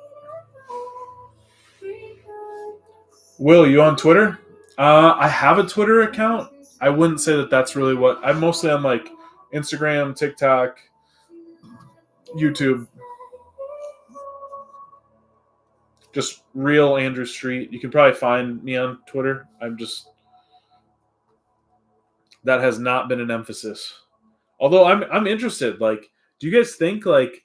Will, you on Twitter? I have a Twitter account. I wouldn't say that that's really what I'm mostly on, like Instagram, TikTok, YouTube. Just real Andrew Street. You can probably find me on Twitter. I'm just that has not been an emphasis. Although I'm interested. Like, do you guys think like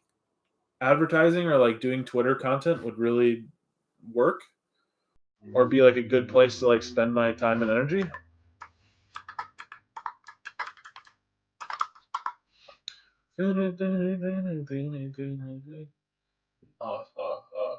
advertising or like doing Twitter content would really work or be like a good place to like spend my time and energy? Oh, oh, oh.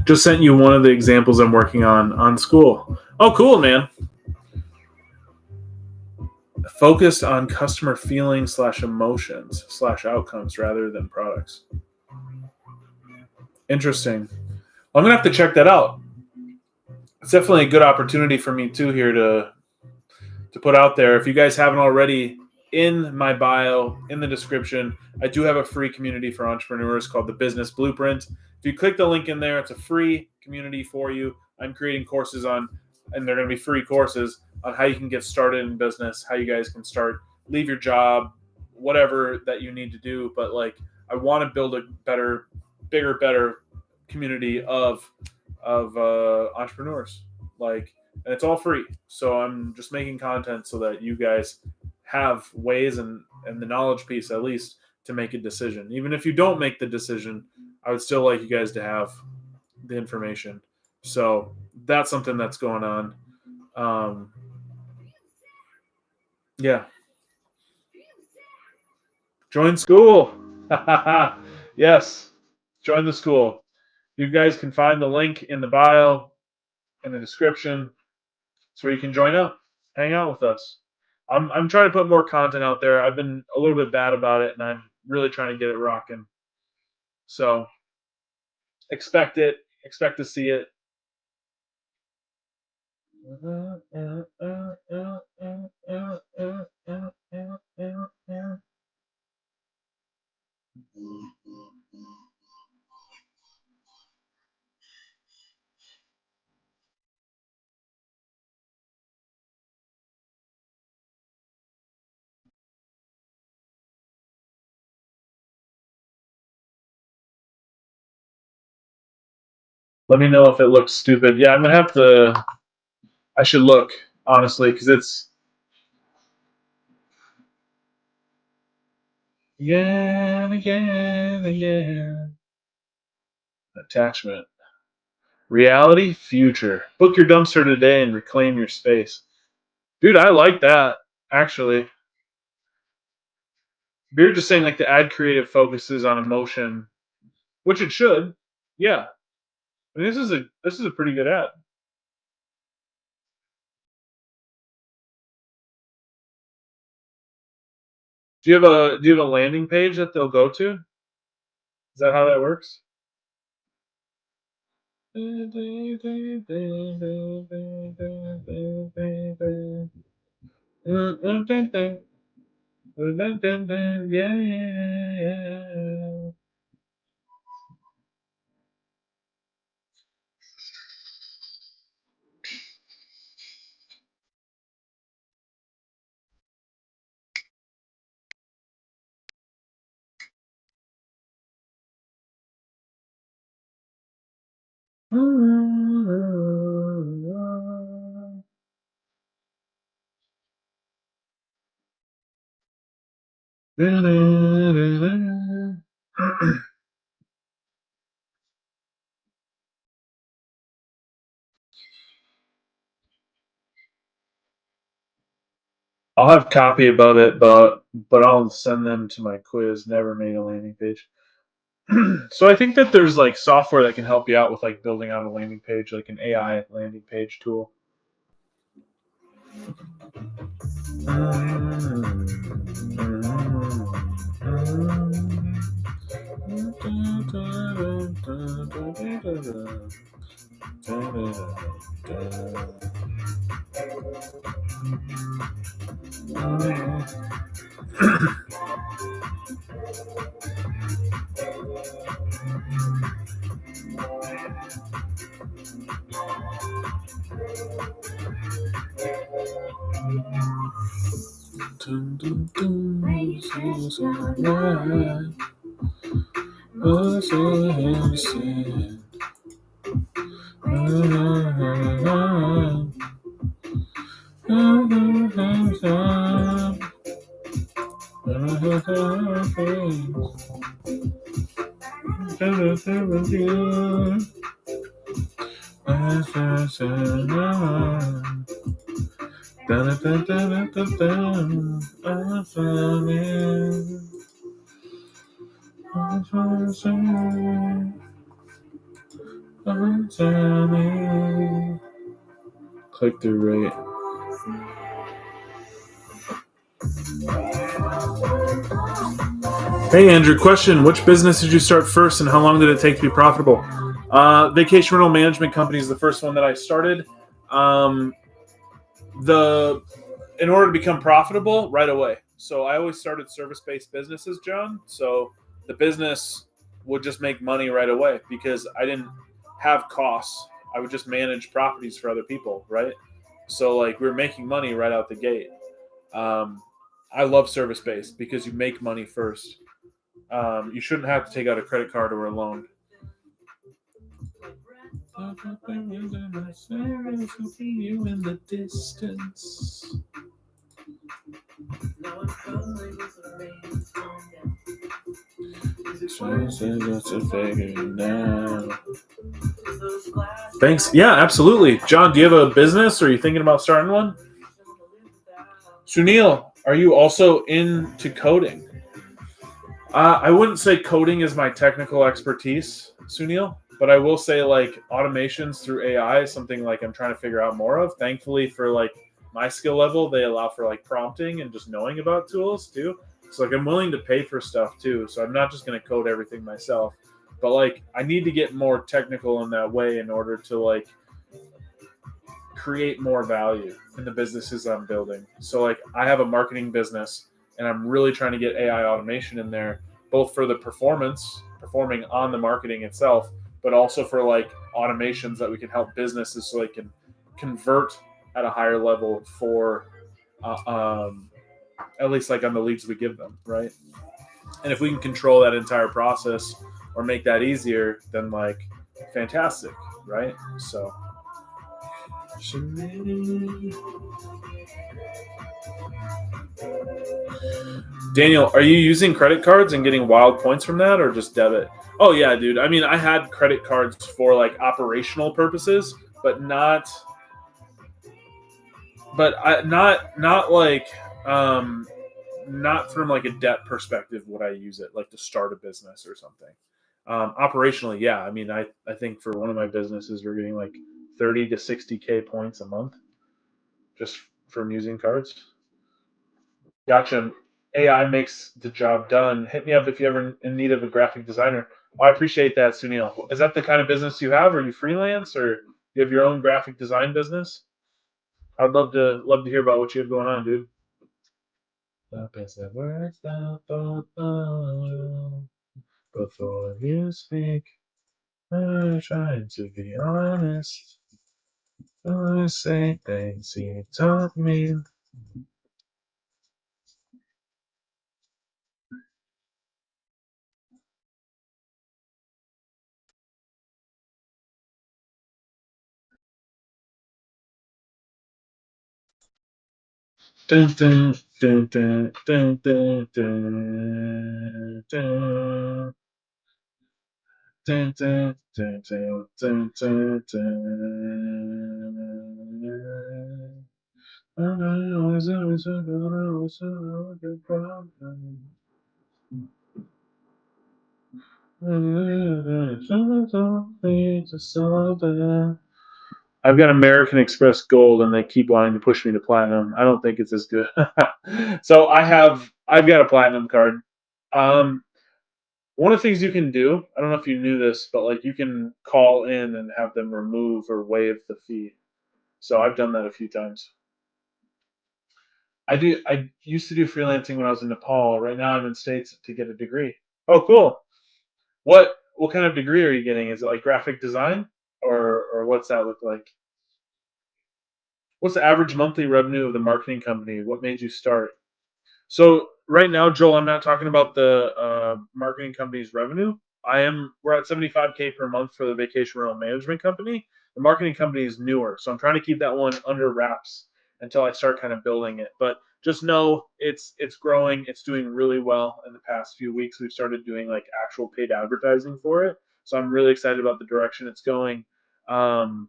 Just sent you one of the examples I'm working on school. Oh, cool, man. Focused on customer feelings / emotions / outcomes rather than products. Interesting. I'm gonna have to check that out. It's definitely a good opportunity for me too here to put out there. If you guys haven't already, in my bio, in the description, I do have a free community for entrepreneurs called the Business Blueprint. If you click the link in there, it's a free community for you. I'm creating courses on, and they're going to be free courses on how you can get started in business, how you guys can start, leave your job, whatever that you need to do. But like, I want to build a better, bigger, better community of entrepreneurs. Like, and it's all free. So I'm just making content so that you guys have ways and the knowledge piece at least to make a decision. Even if you don't make the decision, I would still like you guys to have the information. So that's something that's going on. Um, yeah, join school. Yes, join the school. You guys can find the link in the bio, in the description. It's where you can join up, hang out with us. I'm trying to put more content out there. I've been a little bit bad about it, and I'm really trying to get it rocking. So expect it. Expect to see it. Let me know if it looks stupid. Yeah, I'm gonna have to. I should look honestly because it's again. Attachment. Reality, future. Book your dumpster today and reclaim your space. Dude, I like that, actually. You're just saying like the ad creative focuses on emotion, which it should. Yeah. I mean, this is a pretty good ad. Do you have a landing page that they'll go to? Is that how that works? Yeah. I'll have copy above it, but I'll send them to my quiz. Never made a landing page. So I think that there's like software that can help you out with like building out a landing page, like an AI landing page tool. Click the right. Hey Andrew, question: which business did you start first, and how long did it take to be profitable? Vacation rental management company is the first one that I started. Um, the In order to become profitable, right away. So I always started service-based businesses, John. So the business would just make money right away because I didn't have costs. I would just manage properties for other people, right? So like we were making money right out the gate. Um, I love service-based because you make money first. You shouldn't have to take out a credit card or a loan. You in the distance. Thanks. Yeah, absolutely. John, do you have a business or are you thinking about starting one? Sunil, are you also into coding? I wouldn't say coding is my technical expertise, Sunil. But I will say, like, automations through AI is something like I'm trying to figure out more of. Thankfully, for like my skill level, they allow for like prompting and just knowing about tools too. So like I'm willing to pay for stuff too. So I'm not just going to code everything myself. But like I need to get more technical in that way in order to like create more value in the businesses I'm building. So like I have a marketing business and I'm really trying to get AI automation in there, both for the performing on the marketing itself, but also for like automations that we can help businesses so they can convert at a higher level for uh, um, at least like on the leads we give them, right? And if we can control that entire process or make that easier, then like fantastic, right? So Daniel, are you using credit cards and getting wild points from that or just debit? Oh yeah, dude. I mean, I had credit cards for like operational purposes, but not like um not from like a debt perspective would I use it like to start a business or something. Operationally, yeah. I mean, I think for one of my businesses we're getting like 30 to 60K points a month just from using cards. Gotcha. AI makes the job done. Hit me up if you're ever in need of a graphic designer. Well, I appreciate that, Sunil. Is that the kind of business you have? Are you freelance or you have your own graphic design business? I'd love to hear about what you have going on, dude. The best that words that follow before you speak. I'm trying to be honest. I say things you taught me. Dun, dun, dun, dun, dun, dun, dun, dun. Dun, dun, dun, dun, dun, dun, dun. I've got American Express Gold, and they keep wanting to push me to platinum. I don't think it's as good. So I've got a platinum card. Um, One of the things you can do, I don't know if you knew this, but like you can call in and have them remove or waive the fee. So I've done that a few times. I used to do freelancing when I was in Nepal. Right now I'm in States to get a degree. Oh, cool. What kind of degree are you getting? Is it like graphic design or what's that look like? What's the average monthly revenue of the marketing company? What made you start? So right now, Joel, I'm not talking about the marketing company's revenue. We're at 75K per month for the vacation rental management company. The marketing company is newer, so I'm trying to keep that one under wraps until I start kind of building it. But just know it's growing. It's doing really well. In the past few weeks, we've started doing like actual paid advertising for it. So I'm really excited about the direction it's going. Um,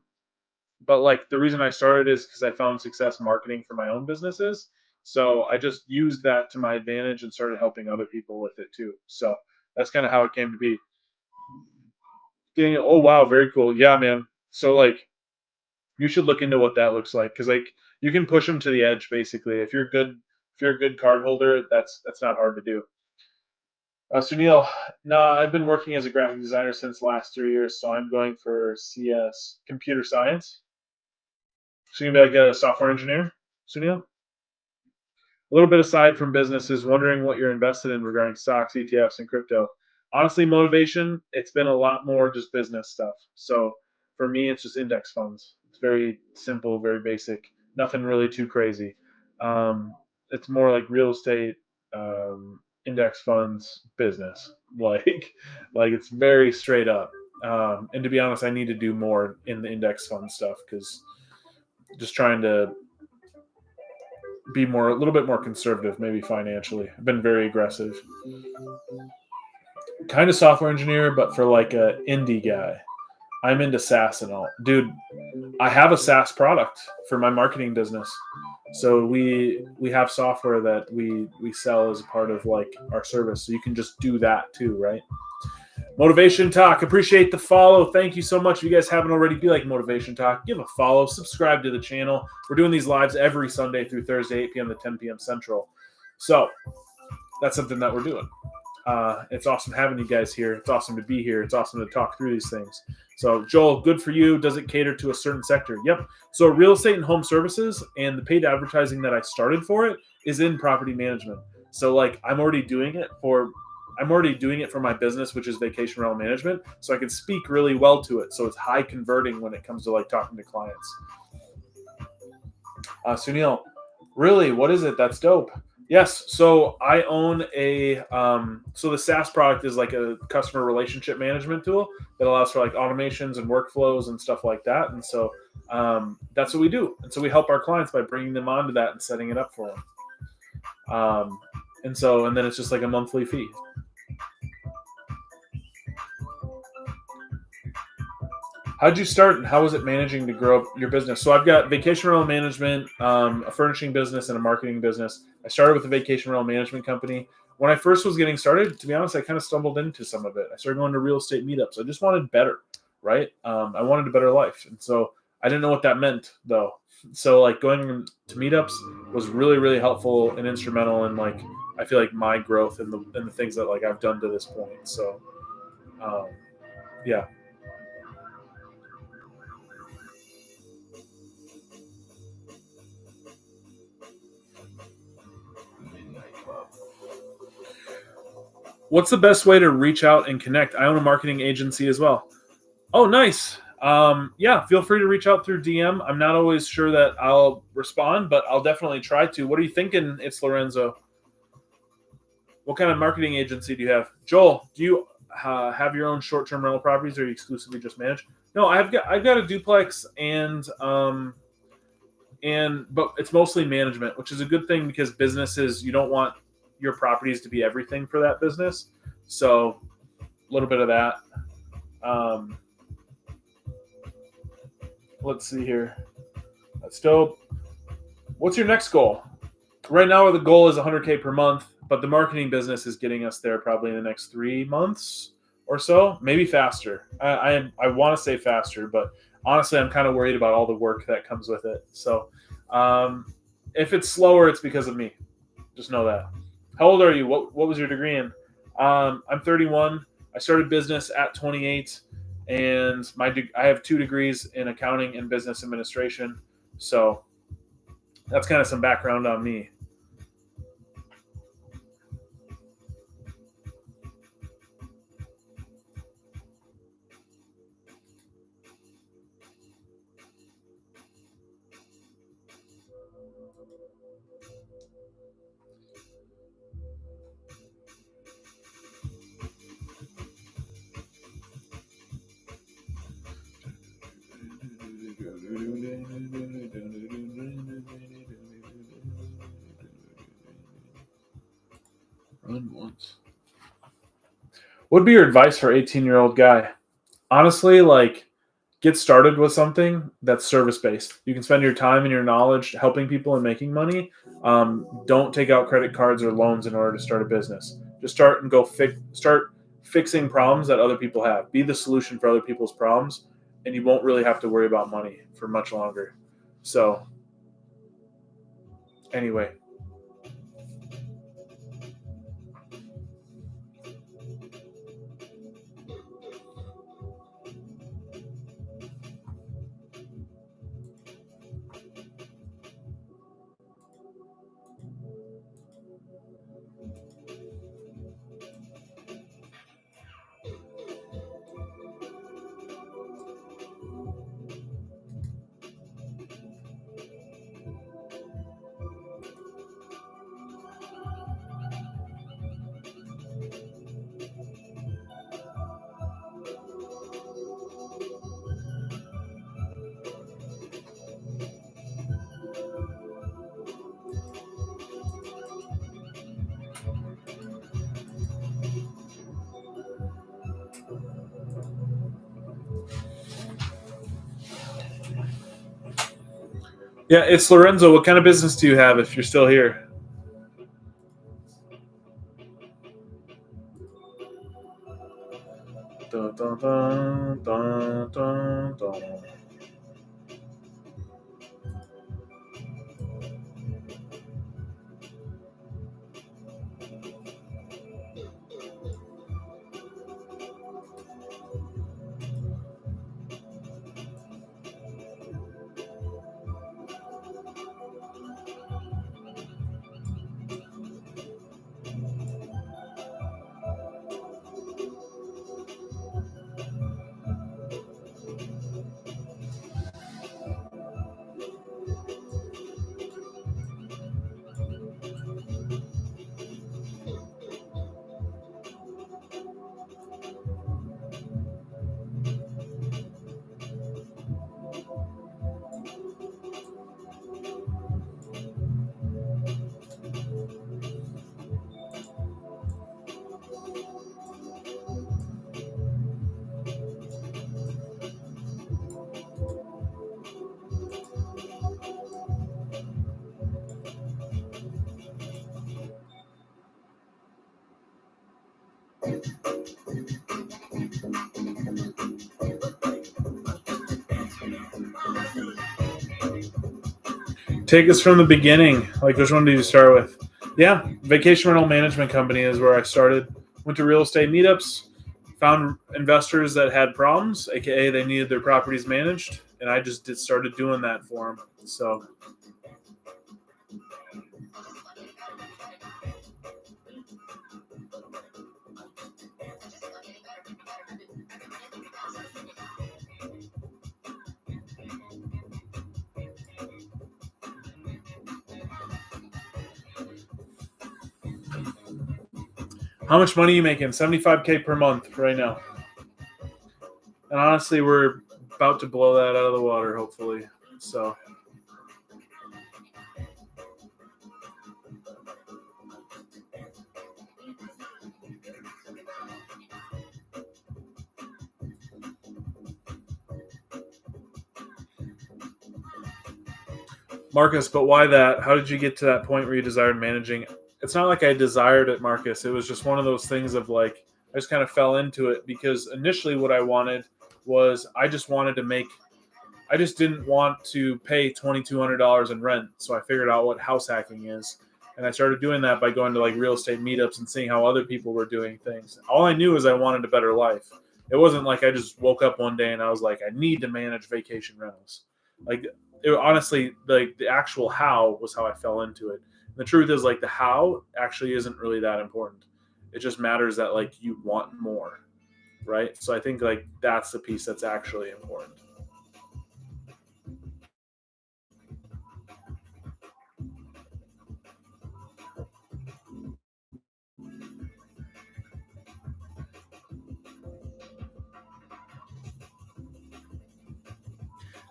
but like the reason I started is because I found success marketing for my own businesses. So I just used that to my advantage and started helping other people with it too. So that's kind of how it came to be. Oh wow, very cool. Yeah, man. So like you should look into what that looks like because like you can push them to the edge basically. If you're a good card holder, that's not hard to do. Sunil, no, I've been working as a graphic designer since last 3 years, so I'm going for CS, computer science. So you're gonna be like a software engineer, Sunil? A little bit aside from businesses, wondering what you're invested in regarding stocks, ETFs, and crypto. Honestly, motivation, it's been a lot more just business stuff. So for me, it's just index funds. It's very simple, very basic, nothing really too crazy. It's more like real estate, index funds, business. Like, like it's very straight up. And to be honest, I need to do more in the index fund stuff because just trying to be more a little bit more conservative, maybe financially. I've been very aggressive. Kind of software engineer, but for like a indie guy. I'm into SaaS and all. Dude, I have a SaaS product for my marketing business. So we have software that we sell as a part of like our service. So you can just do that too, right? Motivation Talk. Appreciate the follow. Thank you so much. If you guys haven't already, be like Motivation Talk. Give a follow. Subscribe to the channel. We're doing these lives every Sunday through Thursday, 8 p.m. to 10 p.m. Central. So that's something that we're doing. It's awesome having you guys here. It's awesome to be here. It's awesome to talk through these things. So, Joel, good for you. Does it cater to a certain sector? Yep. So real estate and home services, and the paid advertising that I started for it is in property management. So like I'm already doing it for my business, which is vacation rental management. So I can speak really well to it. So it's high converting when it comes to like talking to clients. Sunil, really, what is it? That's dope. Yes. So I own so the SaaS product is like a customer relationship management tool that allows for like automations and workflows and stuff like that. And so that's what we do. And so we help our clients by bringing them onto that and setting it up for them. And then it's just like a monthly fee. How'd you start and how was it managing to grow up your business? So I've got vacation rental management, a furnishing business, and a marketing business. I started with a vacation rental management company. When I first was getting started, to be honest, I kind of stumbled into some of it. I started going to real estate meetups. I just wanted better, right? I wanted a better life. And so I didn't know what that meant though. So like going to meetups was really, really helpful and instrumental in like, I feel like my growth and the things that like I've done to this point. So yeah. What's the best way to reach out and connect? I own a marketing agency as well. Oh, nice. Yeah, feel free to reach out through DM. I'm not always sure that I'll respond, but I'll definitely try to. What are you thinking? It's Lorenzo. What kind of marketing agency do you have? Joel, do you have your own short-term rental properties, or you exclusively just manage? No, I've got a duplex but it's mostly management, which is a good thing because businesses, you don't want your properties to be everything for that business. So a little bit of that. Let's see here. That's dope. What's your next goal? Right now, the goal is 100K per month, but the marketing business is getting us there probably in the next 3 months or so, maybe faster. I want to say faster, but honestly, I'm kind of worried about all the work that comes with it. So if it's slower, it's because of me. Just know that. How old are you? What was your degree in? I'm 31. I started business at 28, and I have 2 degrees in accounting and business administration. So that's kind of some background on me. Run once. What would be your advice for 18-year-old guy? Honestly, like get started with something that's service-based. You can spend your time and your knowledge helping people and making money. Don't take out credit cards or loans in order to start a business. Just start and start fixing problems that other people have. Be the solution for other people's problems, and you won't really have to worry about money for much longer. So anyway. Yeah, it's Lorenzo. What kind of business do you have if you're still here? Dun, dun, dun, dun, dun, dun. Take us from the beginning. Like, which one did you start with? Yeah, vacation rental management company is where I started. Went to real estate meetups, found investors that had problems, aka they needed their properties managed, and I just started doing that for them. So, how much money are you making? 75K per month right now. And honestly, we're about to blow that out of the water, hopefully. So, Marcus, but why that? How did you get to that point where you desired managing? It's not like I desired it, Marcus. It was just one of those things of like, I just kind of fell into it because initially what I wanted was I just wanted to make, I just didn't want to pay $2,200 in rent. So I figured out what house hacking is. And I started doing that by going to like real estate meetups and seeing how other people were doing things. All I knew is I wanted a better life. It wasn't like I just woke up one day and I was like, I need to manage vacation rentals. Like, honestly, like the actual how was how I fell into it. And the truth is, like, the how actually isn't really that important. It just matters that like you want more, right? So I think like that's the piece that's actually important.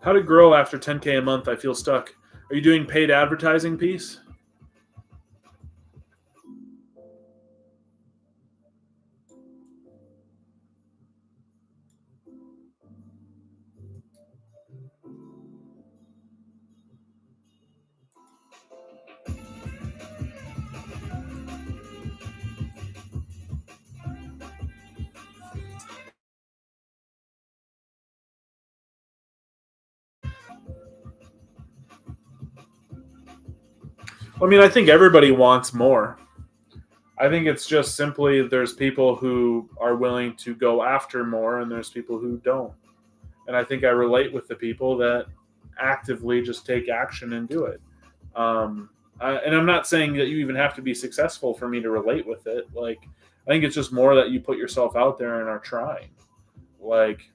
How to grow after 10K a month? I feel stuck. Are you doing paid advertising piece? I mean, I think everybody wants more. I think it's just simply there's people who are willing to go after more and there's people who don't. And I think I relate with the people that actively just take action and do it. And I'm not saying that you even have to be successful for me to relate with it. Like, I think it's just more that you put yourself out there and are trying. Like,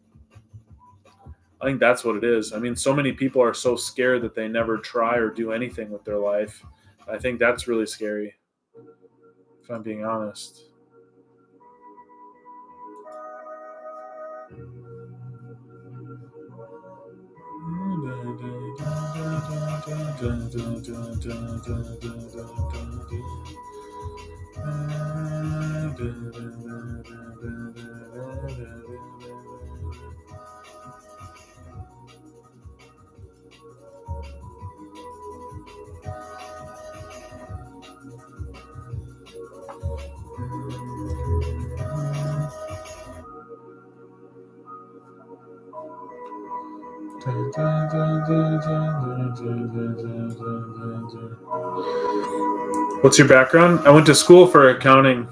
I think that's what it is. I mean, so many people are so scared that they never try or do anything with their life. I think that's really scary, if I'm being honest. What's your background? I went to school for accounting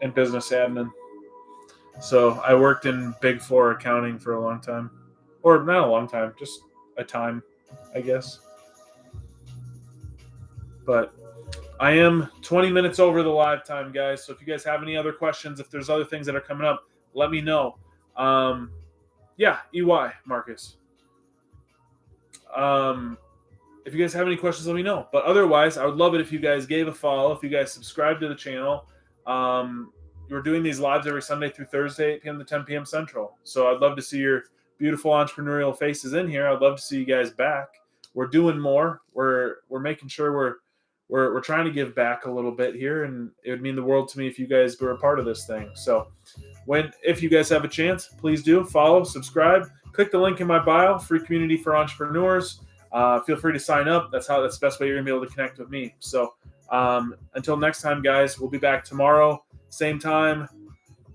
and business admin. So I worked in Big Four accounting for a long time. Or not a long time, just a time, I guess. But I am 20 minutes over the live time, guys. So if you guys have any other questions, if there's other things that are coming up, let me know. Yeah, EY, Marcus. If you guys have any questions, let me know. But otherwise, I would love it if you guys gave a follow, if you guys subscribe to the channel. We're doing these lives every Sunday through Thursday, 8 p.m. to 10 p.m. Central. So I'd love to see your beautiful entrepreneurial faces in here. I'd love to see you guys back. We're doing more. We're making sure we're trying to give back a little bit here, and it would mean the world to me if you guys were a part of this thing. So if you guys have a chance, please do follow, subscribe, click the link in my bio, free community for entrepreneurs. Feel free to sign up. That's the best way you're gonna be able to connect with me. So until next time, guys, we'll be back tomorrow, same time.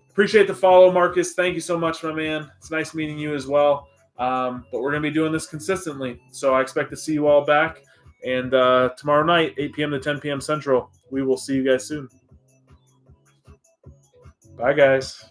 Appreciate the follow, Marcus. Thank you so much, my man. It's nice meeting you as well. But we're gonna be doing this consistently, so I expect to see you all back. And tomorrow night, 8 p.m. to 10 p.m. Central, we will see you guys soon. Bye, guys.